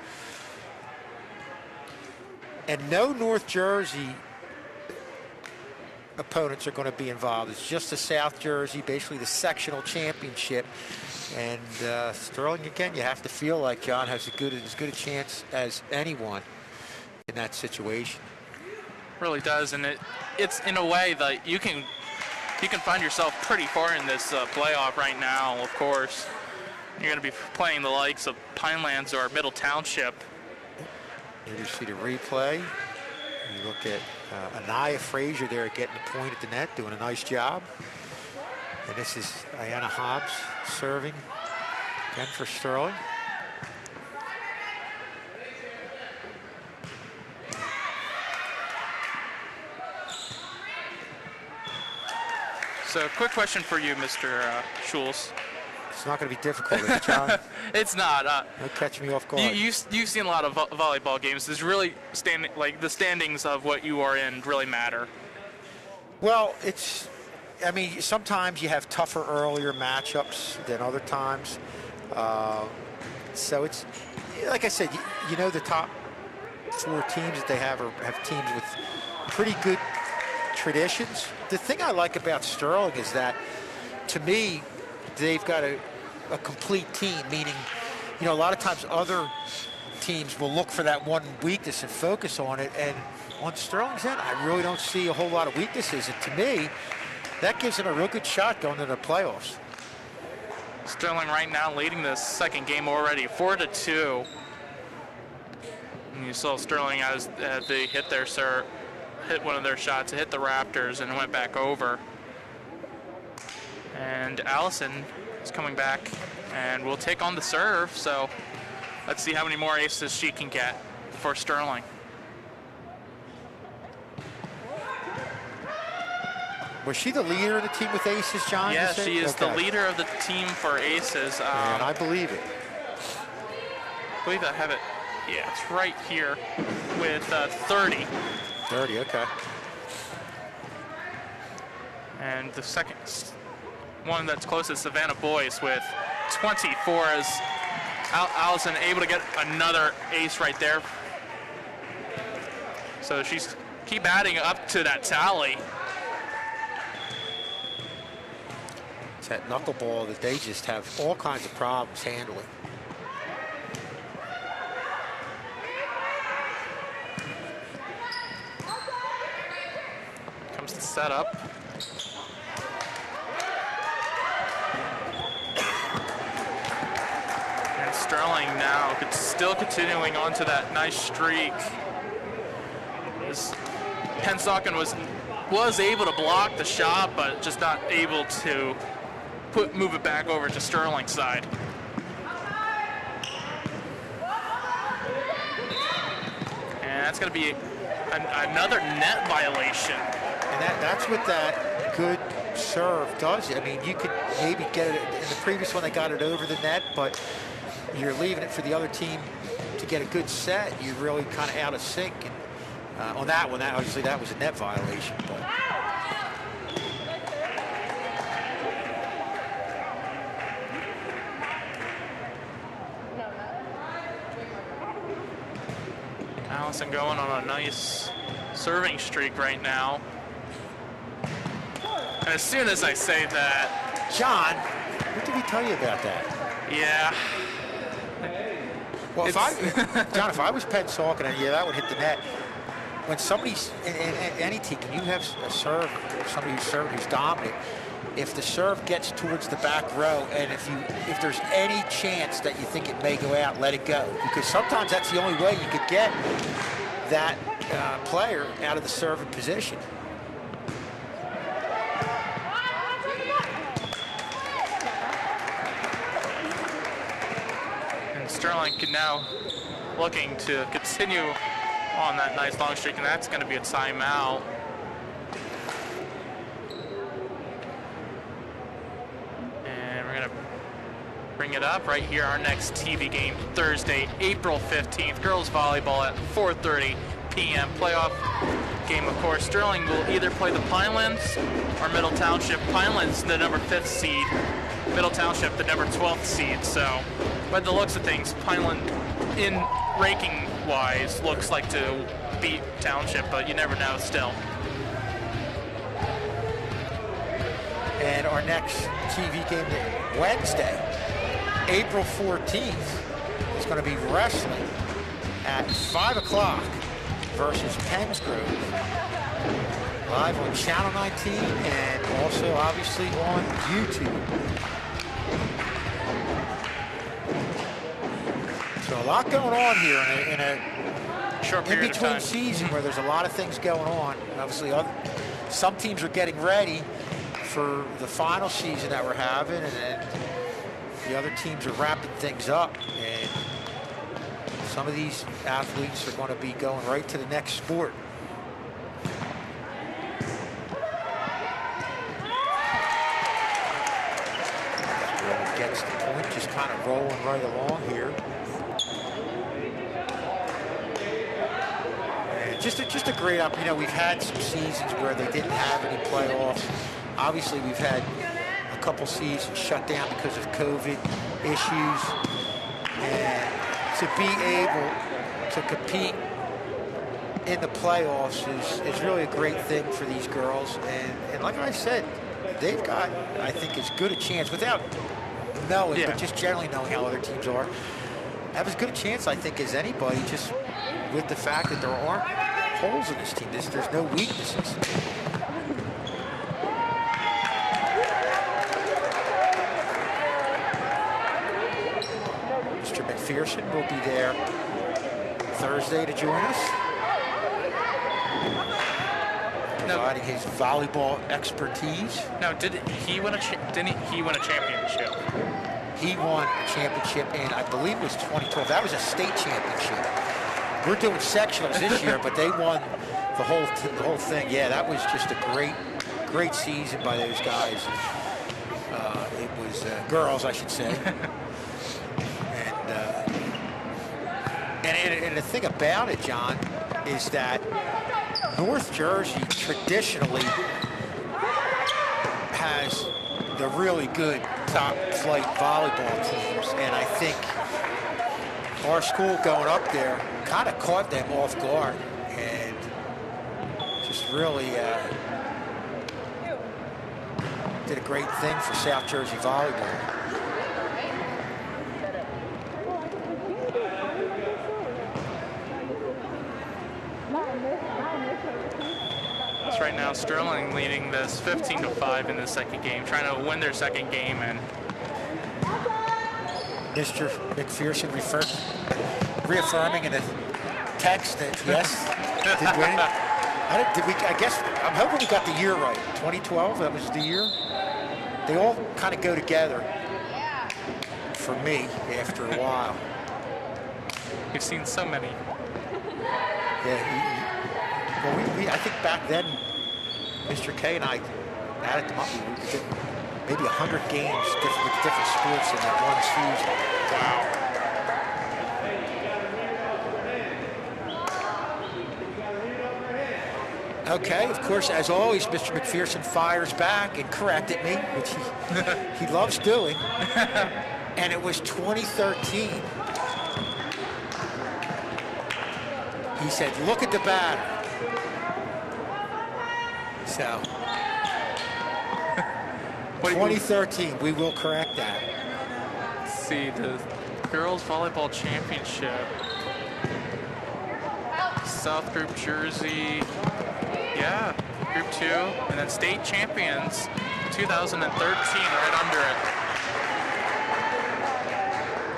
And no North Jersey opponents are going to be involved. It's just the South Jersey, basically the sectional championship. And Sterling, again, you have to feel like John has as good a chance as anyone in that situation. Really does, and it's in a way that you can find yourself pretty far in this playoff right now. Of course, you're going to be playing the likes of Pinelands or Middle Township. Here you see the replay. You look at Anaya Frazier there getting the point at the net, doing a nice job. And this is Ayanna Hobbs serving again for Sterling. So, quick question for you, Mr. Schulz. It's not going to be difficult, is it, John? It's not. Don't catch me off guard. You've seen a lot of volleyball games. Does really the standings of what you are in really matter? Well, I mean, sometimes you have tougher earlier matchups than other times. So it's, like I said, you know, the top 4 teams that they have have teams with pretty good traditions. The thing I like about Sterling is that, to me, they've got a complete team, meaning, you know, a lot of times other teams will look for that one weakness and focus on it. And on Sterling's end, I really don't see a whole lot of weaknesses. And to me, that gives them a real good shot going into the playoffs. Sterling right now leading the second game already, 4-2. And you saw Sterling as they hit one of their shots, hit the Raptors, and went back over. And Allison is coming back and will take on the serve. So let's see how many more aces she can get for Sterling. Was she the leader of the team with aces, John? Yeah, she is the leader of the team for aces. And I believe it. I believe I have it. Yeah, it's right here with 30. 30, okay. And the second one that's closest, Savannah Boyce with 24, as Allison able to get another ace right there. So she's keep adding up to that tally. It's that knuckleball that they just have all kinds of problems handling. Comes the setup. And Sterling now still continuing on to that nice streak. As Pennsauken was able to block the shot, but just not able to move it back over to Sterling's side. And that's going to be another net violation. And that's what that good serve does. I mean, you could maybe get it in the previous one. They got it over the net, but you're leaving it for the other team to get a good set. You're really kind of out of sync. And on that one, obviously that was a net violation. But Allison going on a nice serving streak right now. And as soon as I say that, John, what did we tell you about that? yeah. Well, John, if I was Pennsauken, and yeah, that would hit the net. When somebody's in any team, when you have a serve, somebody who's dominant, if the serve gets towards the back row, and if there's any chance that you think it may go out, let it go, because sometimes that's the only way you could get that player out of the serving position. Sterling now looking to continue on that nice long streak, and that's going to be a timeout. And we're going to bring it up right here. Our next TV game, Thursday, April 15th. Girls volleyball at 4:30 p.m. Playoff game, of course. Sterling will either play the Pinelands or Middle Township. Pinelands, the number 5th seed. Middle Township, the number 12th seed. So, by the looks of things, Pineland, in ranking-wise, looks like to beat Township, but you never know still. And our next TV game Wednesday, April 14th, is going to be wrestling at 5 o'clock versus Pennsauken. Live on Channel 19 and also obviously on YouTube. So a lot going on here in a short period in between of time. Season where there's a lot of things going on. Obviously, some teams are getting ready for the final season that we're having, and then the other teams are wrapping things up. And some of these athletes are going to be going right to the next sport. Gets the point, just kind of rolling right along here. And just a great up. You know, we've had some seasons where they didn't have any playoffs. Obviously, we've had a couple seasons shut down because of COVID issues. And to be able to compete in the playoffs is really a great thing for these girls. And like I said, they've got, I think, as good a chance without knowing, but just generally knowing how other teams are, have as good a chance, I think, as anybody, just with the fact that there aren't holes in this team. There's no weaknesses. Mr. McPherson will be there Thursday to join us, providing his volleyball expertise. Now, didn't he win a championship? He won a championship in, I believe it was 2012. That was a state championship. We're doing sectionals this year, but they won the whole thing. Yeah, that was just a great season by those guys. It was girls, I should say. And the thing about it, John, is that North Jersey traditionally has the really good top flight volleyball teams, and I think our school going up there kind of caught them off guard and just really did a great thing for South Jersey volleyball. Right now, Sterling leading this 15-5 in the second game, trying to win their second game. And Mr. McPherson reaffirming in a text that yes, did win. I guess I'm hoping we got the year right. 2012, that was the year. They all kind of go together for me after a while. We've seen so many. Yeah, well, I think back then, Mr. K and I added them up. We did maybe 100 games with different sports in that one season. Wow. Okay, of course, as always, Mr. McPherson fires back and corrected me, which he loves doing. And it was 2013. He said, look at the batter. So, 2013, we will correct that. Let's see, the girls volleyball championship. South Group Jersey, yeah, Group 2, and then state champions, 2013, right under it.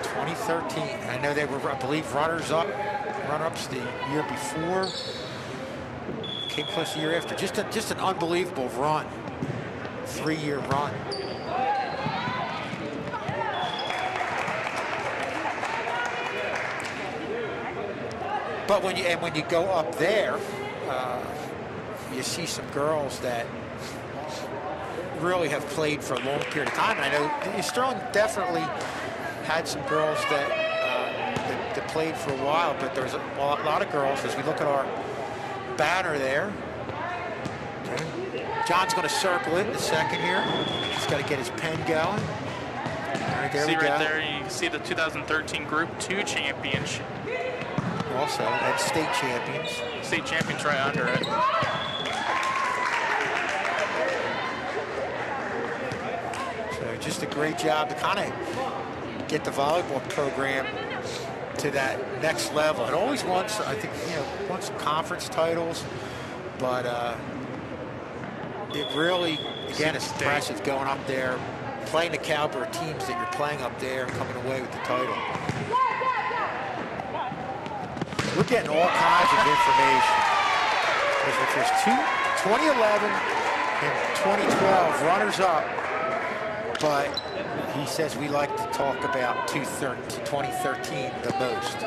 2013. I know they were, I believe, runner-ups the year before. Came close the year after. Just an unbelievable run. 3-year run. But when you go up there, you see some girls that really have played for a long period of time. And I know Sterling definitely had some girls that played for a while, but there's a lot of girls. As we look at our banner there, okay. John's going to circle it in a second here. He's got to get his pen going. All right, there we go. Right there, you see the 2013 Group 2 championship. Also, that's state champions. State champions right under it. So just a great job to kind of get the volleyball program to that next level. It always wants, I think, wants some conference titles, but it really, again, it's impressive going up there, playing the caliber of teams that you're playing up there and coming away with the title. We're getting all kinds of information. There's 2011 and 2012 runners up, but he says we like to talk about 2013 the most.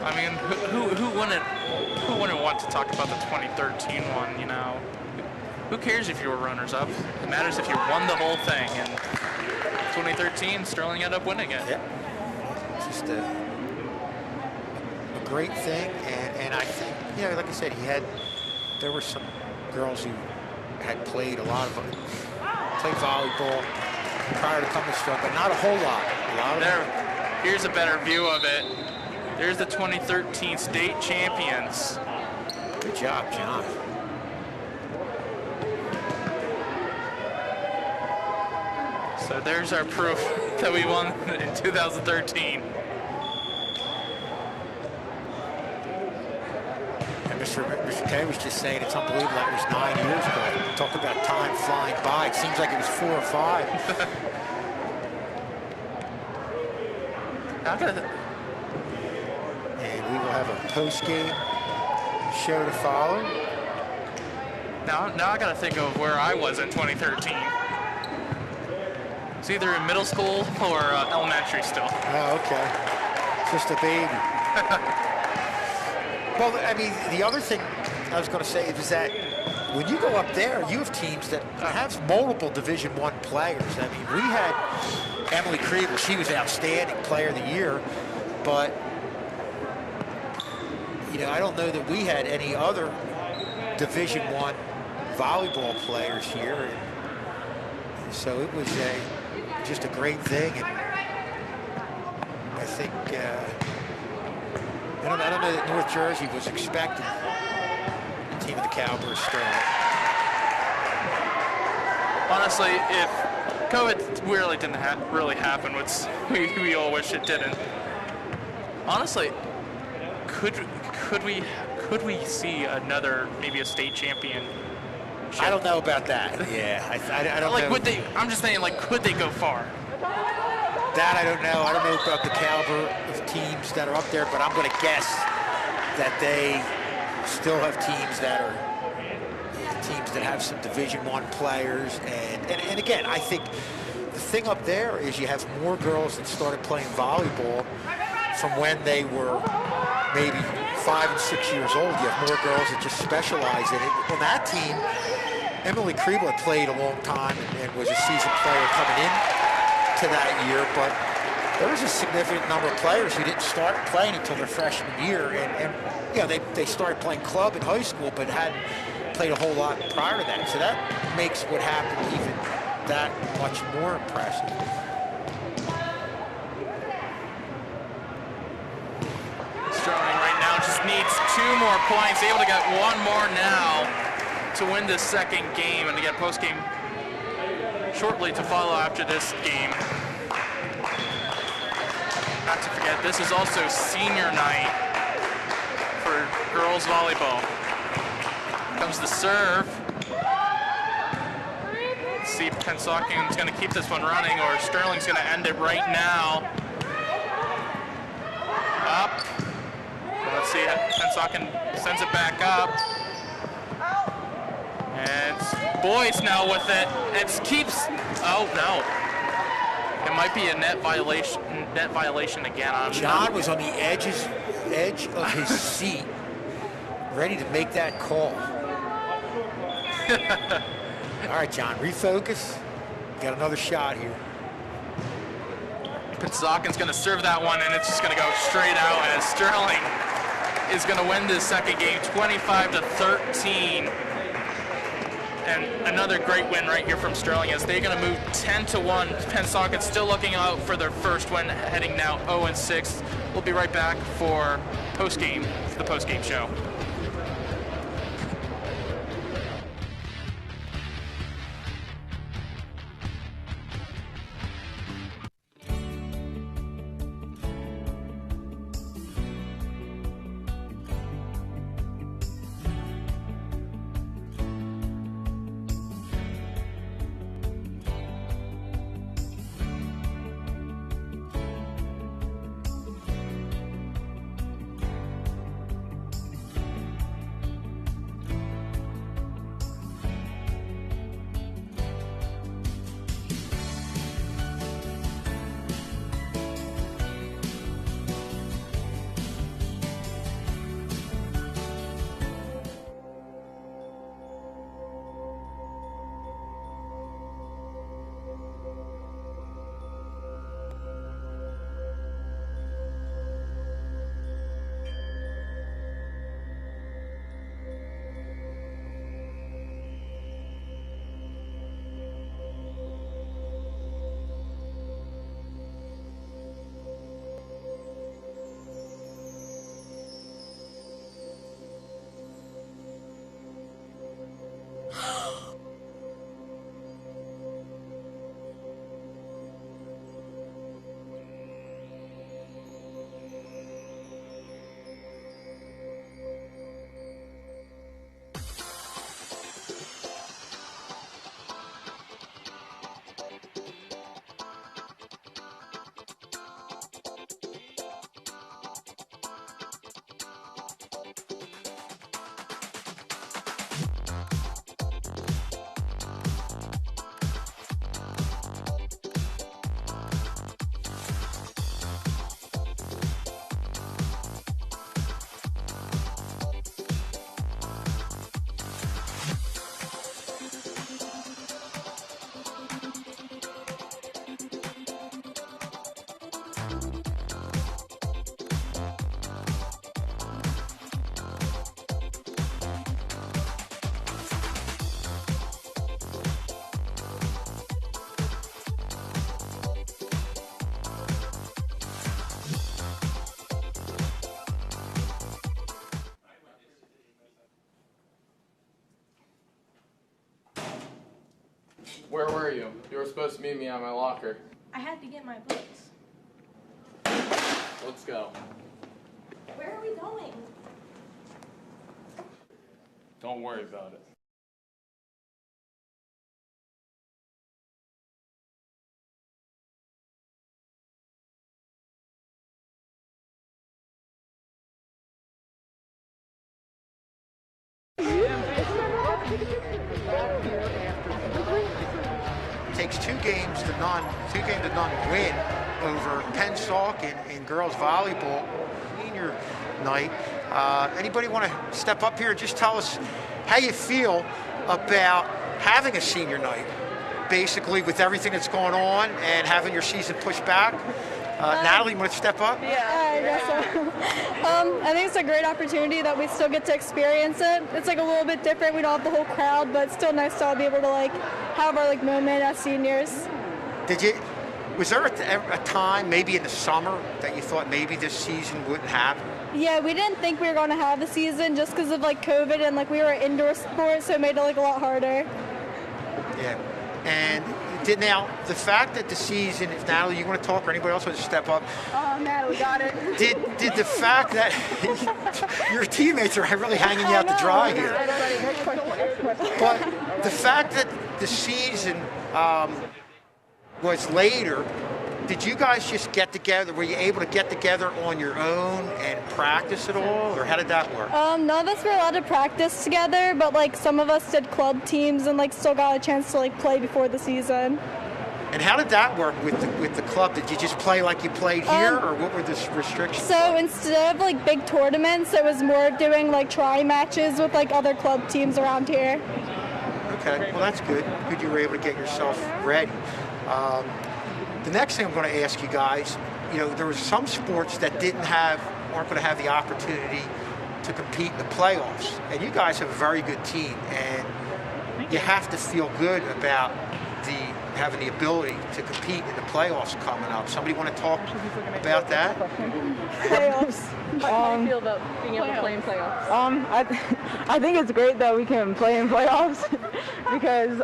I mean, who wouldn't want to talk about the 2013 one, you know? Who cares if you were runners up? It matters if you won the whole thing. And 2013, Sterling ended up winning it. Yeah. Just a great thing, and I think, like I said, there were some girls who had played a lot of played volleyball prior to coming to Sterling, but not a whole lot. Here's a better view of it. There's the 2013 state champions. Good job, John. So there's our proof that we won in 2013. Mr. K was just saying it's unbelievable that was 9 years ago. Talk about time flying by. It seems like it was 4 or 5. And we will have a post-game show to follow. Now I got to think of where I was in 2013. It's either in middle school or elementary still. Oh, okay. Just a baby. Well, I mean, the other thing I was going to say is that when you go up there, you have teams that have multiple Division I players. I mean, we had Emily Kriegel. She was outstanding player of the year, but I don't know that we had any other Division I volleyball players here. And so it was just a great thing, and I think. I don't know that North Jersey was expecting a team of the caliber of Sterling. Honestly, if COVID really didn't really happen, which we all wish it didn't. Honestly, could we see another, maybe a state champion? I don't know about that. Yeah, I don't know. Would they? I'm just saying, could they go far? That I don't know. I don't know about the caliber of teams that are up there, but I'm going to guess that they still have teams that have some Division I players. And again, I think the thing up there is you have more girls that started playing volleyball from when they were maybe 5 and 6 years old. You have more girls that just specialize in it. On that team, Emily Kriebel played a long time and was a seasoned player coming in to that year, but there was a significant number of players who didn't start playing until their freshman year, and you know, they started playing club in high school, but hadn't played a whole lot prior to that. So that makes what happened even that much more impressive. Sterling right now just needs 2 more points, able to get 1 more now to win this second game, and to get post-game shortly to follow after this game. Not to forget, this is also senior night for girls volleyball. Comes the serve. Let's see if Pennsauken's going to keep this one running, or Sterling's going to end it right now. Up. Let's see, Pennsauken sends it back up. And Boyce now with it. It keeps, oh no. It might be a net violation again. John was on the edge of his seat, ready to make that call. All right, John, refocus. Got another shot here. Pennsauken's going to serve that one, and it's just going to go straight out, as Sterling is going to win this second game 25-13. And another great win right here from Sterling, as they're going to move 10-1. Pennsauken still looking out for their first win, heading now 0-6. We'll be right back for the post-game show. Where were you? You were supposed to meet me at my locker. I had to get my books. Let's go. Where are we going? Don't worry about it. Takes two games to none win over Pennsauken in girls volleyball senior night. Anybody want to step up here and just tell us how you feel about having a senior night, basically with everything that's going on and having your season pushed back? Natalie, you want to step up? Yeah, I guess so. I think it's a great opportunity that we still get to experience it. It's like a little bit different. We don't have the whole crowd, but it's still nice to all be able to like have our like moment as seniors. Was there a time, maybe in the summer, that you thought maybe this season wouldn't happen? Yeah, we didn't think we were going to have a season just because of like COVID and like we were indoor sports, so it made it like a lot harder. Yeah, and now the fact that the season, if Natalie, you want to talk, or anybody else want to step up? Oh, Natalie got it. Did the fact that your teammates are really hanging you out to dry here? But the fact that the season was later, did you guys just get together? Were you able to get together on your own and practice at all, or how did that work? None of us were allowed to practice together, but like some of us did club teams and like still got a chance to like play before the season. And how did that work with the club? Did you just play like you played here, or what were the restrictions? So instead of like big tournaments, it was more doing like try matches with like other club teams around here. Okay, well that's good. Good you were able to get yourself ready. The next thing I'm going to ask you guys, there was some sports that aren't going to have the opportunity to compete in the playoffs. And you guys have a very good team, and you have to feel good about having the ability to compete in the playoffs coming up. Somebody want to talk about that? Playoffs. How do you feel about being able to play in playoffs? I think it's great that we can play in playoffs because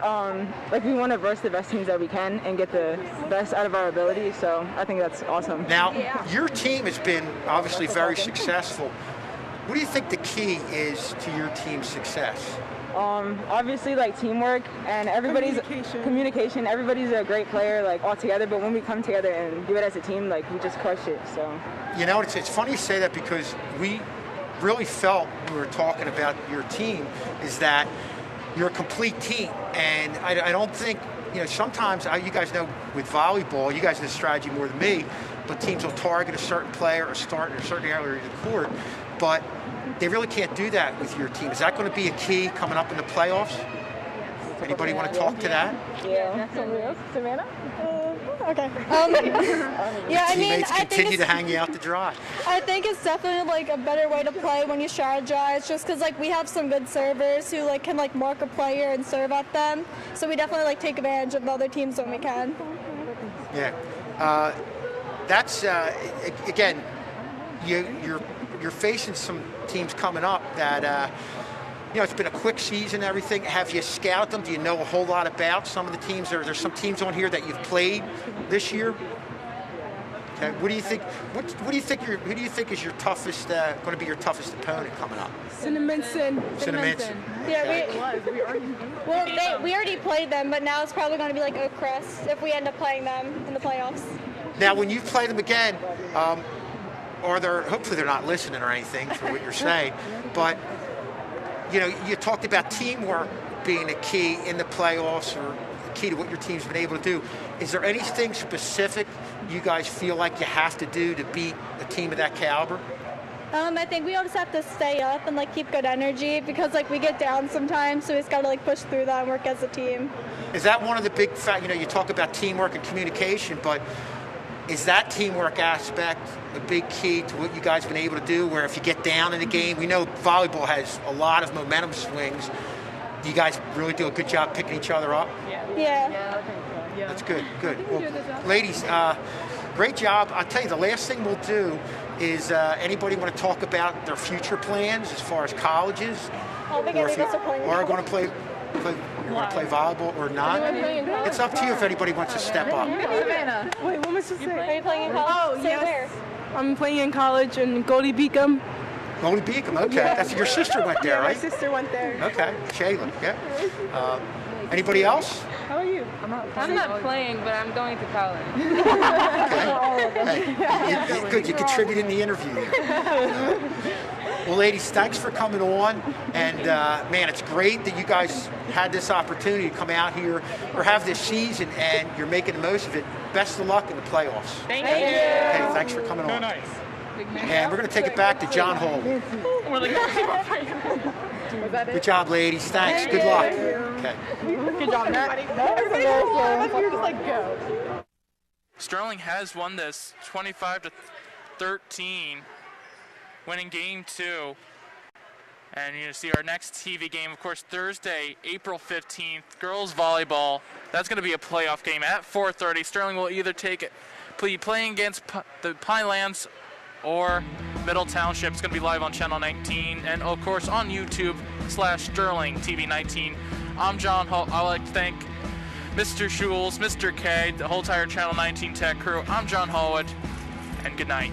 we want to verse the best teams that we can and get the best out of our ability. So I think that's awesome. Now, your team has been obviously very successful. What do you think the key is to your team's success? Obviously like teamwork and everybody's communication. Everybody's a great player like all together, but when we come together and do it as a team, like we just crush it. So it's funny you say that because we really felt when we were talking about your team is that you're a complete team, and I don't think sometimes you guys know with volleyball, you guys know the strategy more than me, but teams will target a certain player or start in a certain area of the court, but they really can't do that with your team. Is that going to be a key coming up in the playoffs? Anybody want to talk to that? Yeah. Savannah? Okay. Yeah, I mean, teammates continue to hang you out to dry. I think it's definitely like a better way to play when you strategize, just because like we have some good servers who like can like mark a player and serve at them. So we definitely like take advantage of the other teams when we can. Yeah. That's again, you're facing some teams coming up that it's been a quick season and everything. Have you scouted them? Do you know a whole lot about some of the teams? There's some teams on here that you've played this year. Okay. What do you think? Who do you think is your toughest going to be your toughest opponent coming up? Cinnaminson. Yeah, we already played them, but now it's probably going to be like Oak Crest if we end up playing them in the playoffs. Now, when you play them again, hopefully they're not listening or anything for what you're saying, but you talked about teamwork being a key in the playoffs or a key to what your team's been able to do. Is there anything specific you guys feel like you have to do to beat a team of that caliber? I think we all just have to stay up and like keep good energy because like we get down sometimes, so we just got to like push through that and work as a team. Is that one of the big you talk about teamwork and communication, but is that teamwork aspect a big key to what you guys have been able to do, where if you get down in the game, we know volleyball has a lot of momentum swings. Do you guys really do a good job picking each other up? Yeah. That's good. Well, ladies, great job. I'll tell you, the last thing we'll do is anybody want to talk about their future plans as far as colleges? I think any of us are playing. Or going to play volleyball or not? It's up to you if anybody wants to step up. Wait, what am I supposed to say? Are you playing in college? Oh, Say yes. where? I'm playing in college in Goldie Beacom. Goldie Beacom, okay. Yeah. That's your sister went there, right? My sister went there. Okay, Shayla, yeah. Anybody else? How are you? I'm not playing, but I'm going to college. Okay. Hey, good, you contributed in the interview here. Well, ladies, thanks for coming on. And, man, it's great that you guys had this opportunity to come out here or have this season, and you're making the most of it. Best of luck in the playoffs. Thank you. Okay, thanks for coming on. Nice. And we're going to take it back to John Hall. Good job, ladies. Thanks. Good luck. Okay. Good job, Matt. Sterling has won this 25-13, winning game 2. And you see our next TV game, of course, Thursday, April 15th, girls volleyball. That's going to be a playoff game at 4:30. Sterling will either be playing against the Pinelands or Middle Township. It's going to be live on Channel 19 and, of course, on YouTube/Sterling TV 19. I'm John Hull. I'd like to thank Mr. Schulz, Mr. K, the whole entire Channel 19 Tech crew. I'm John Hallwood, and good night.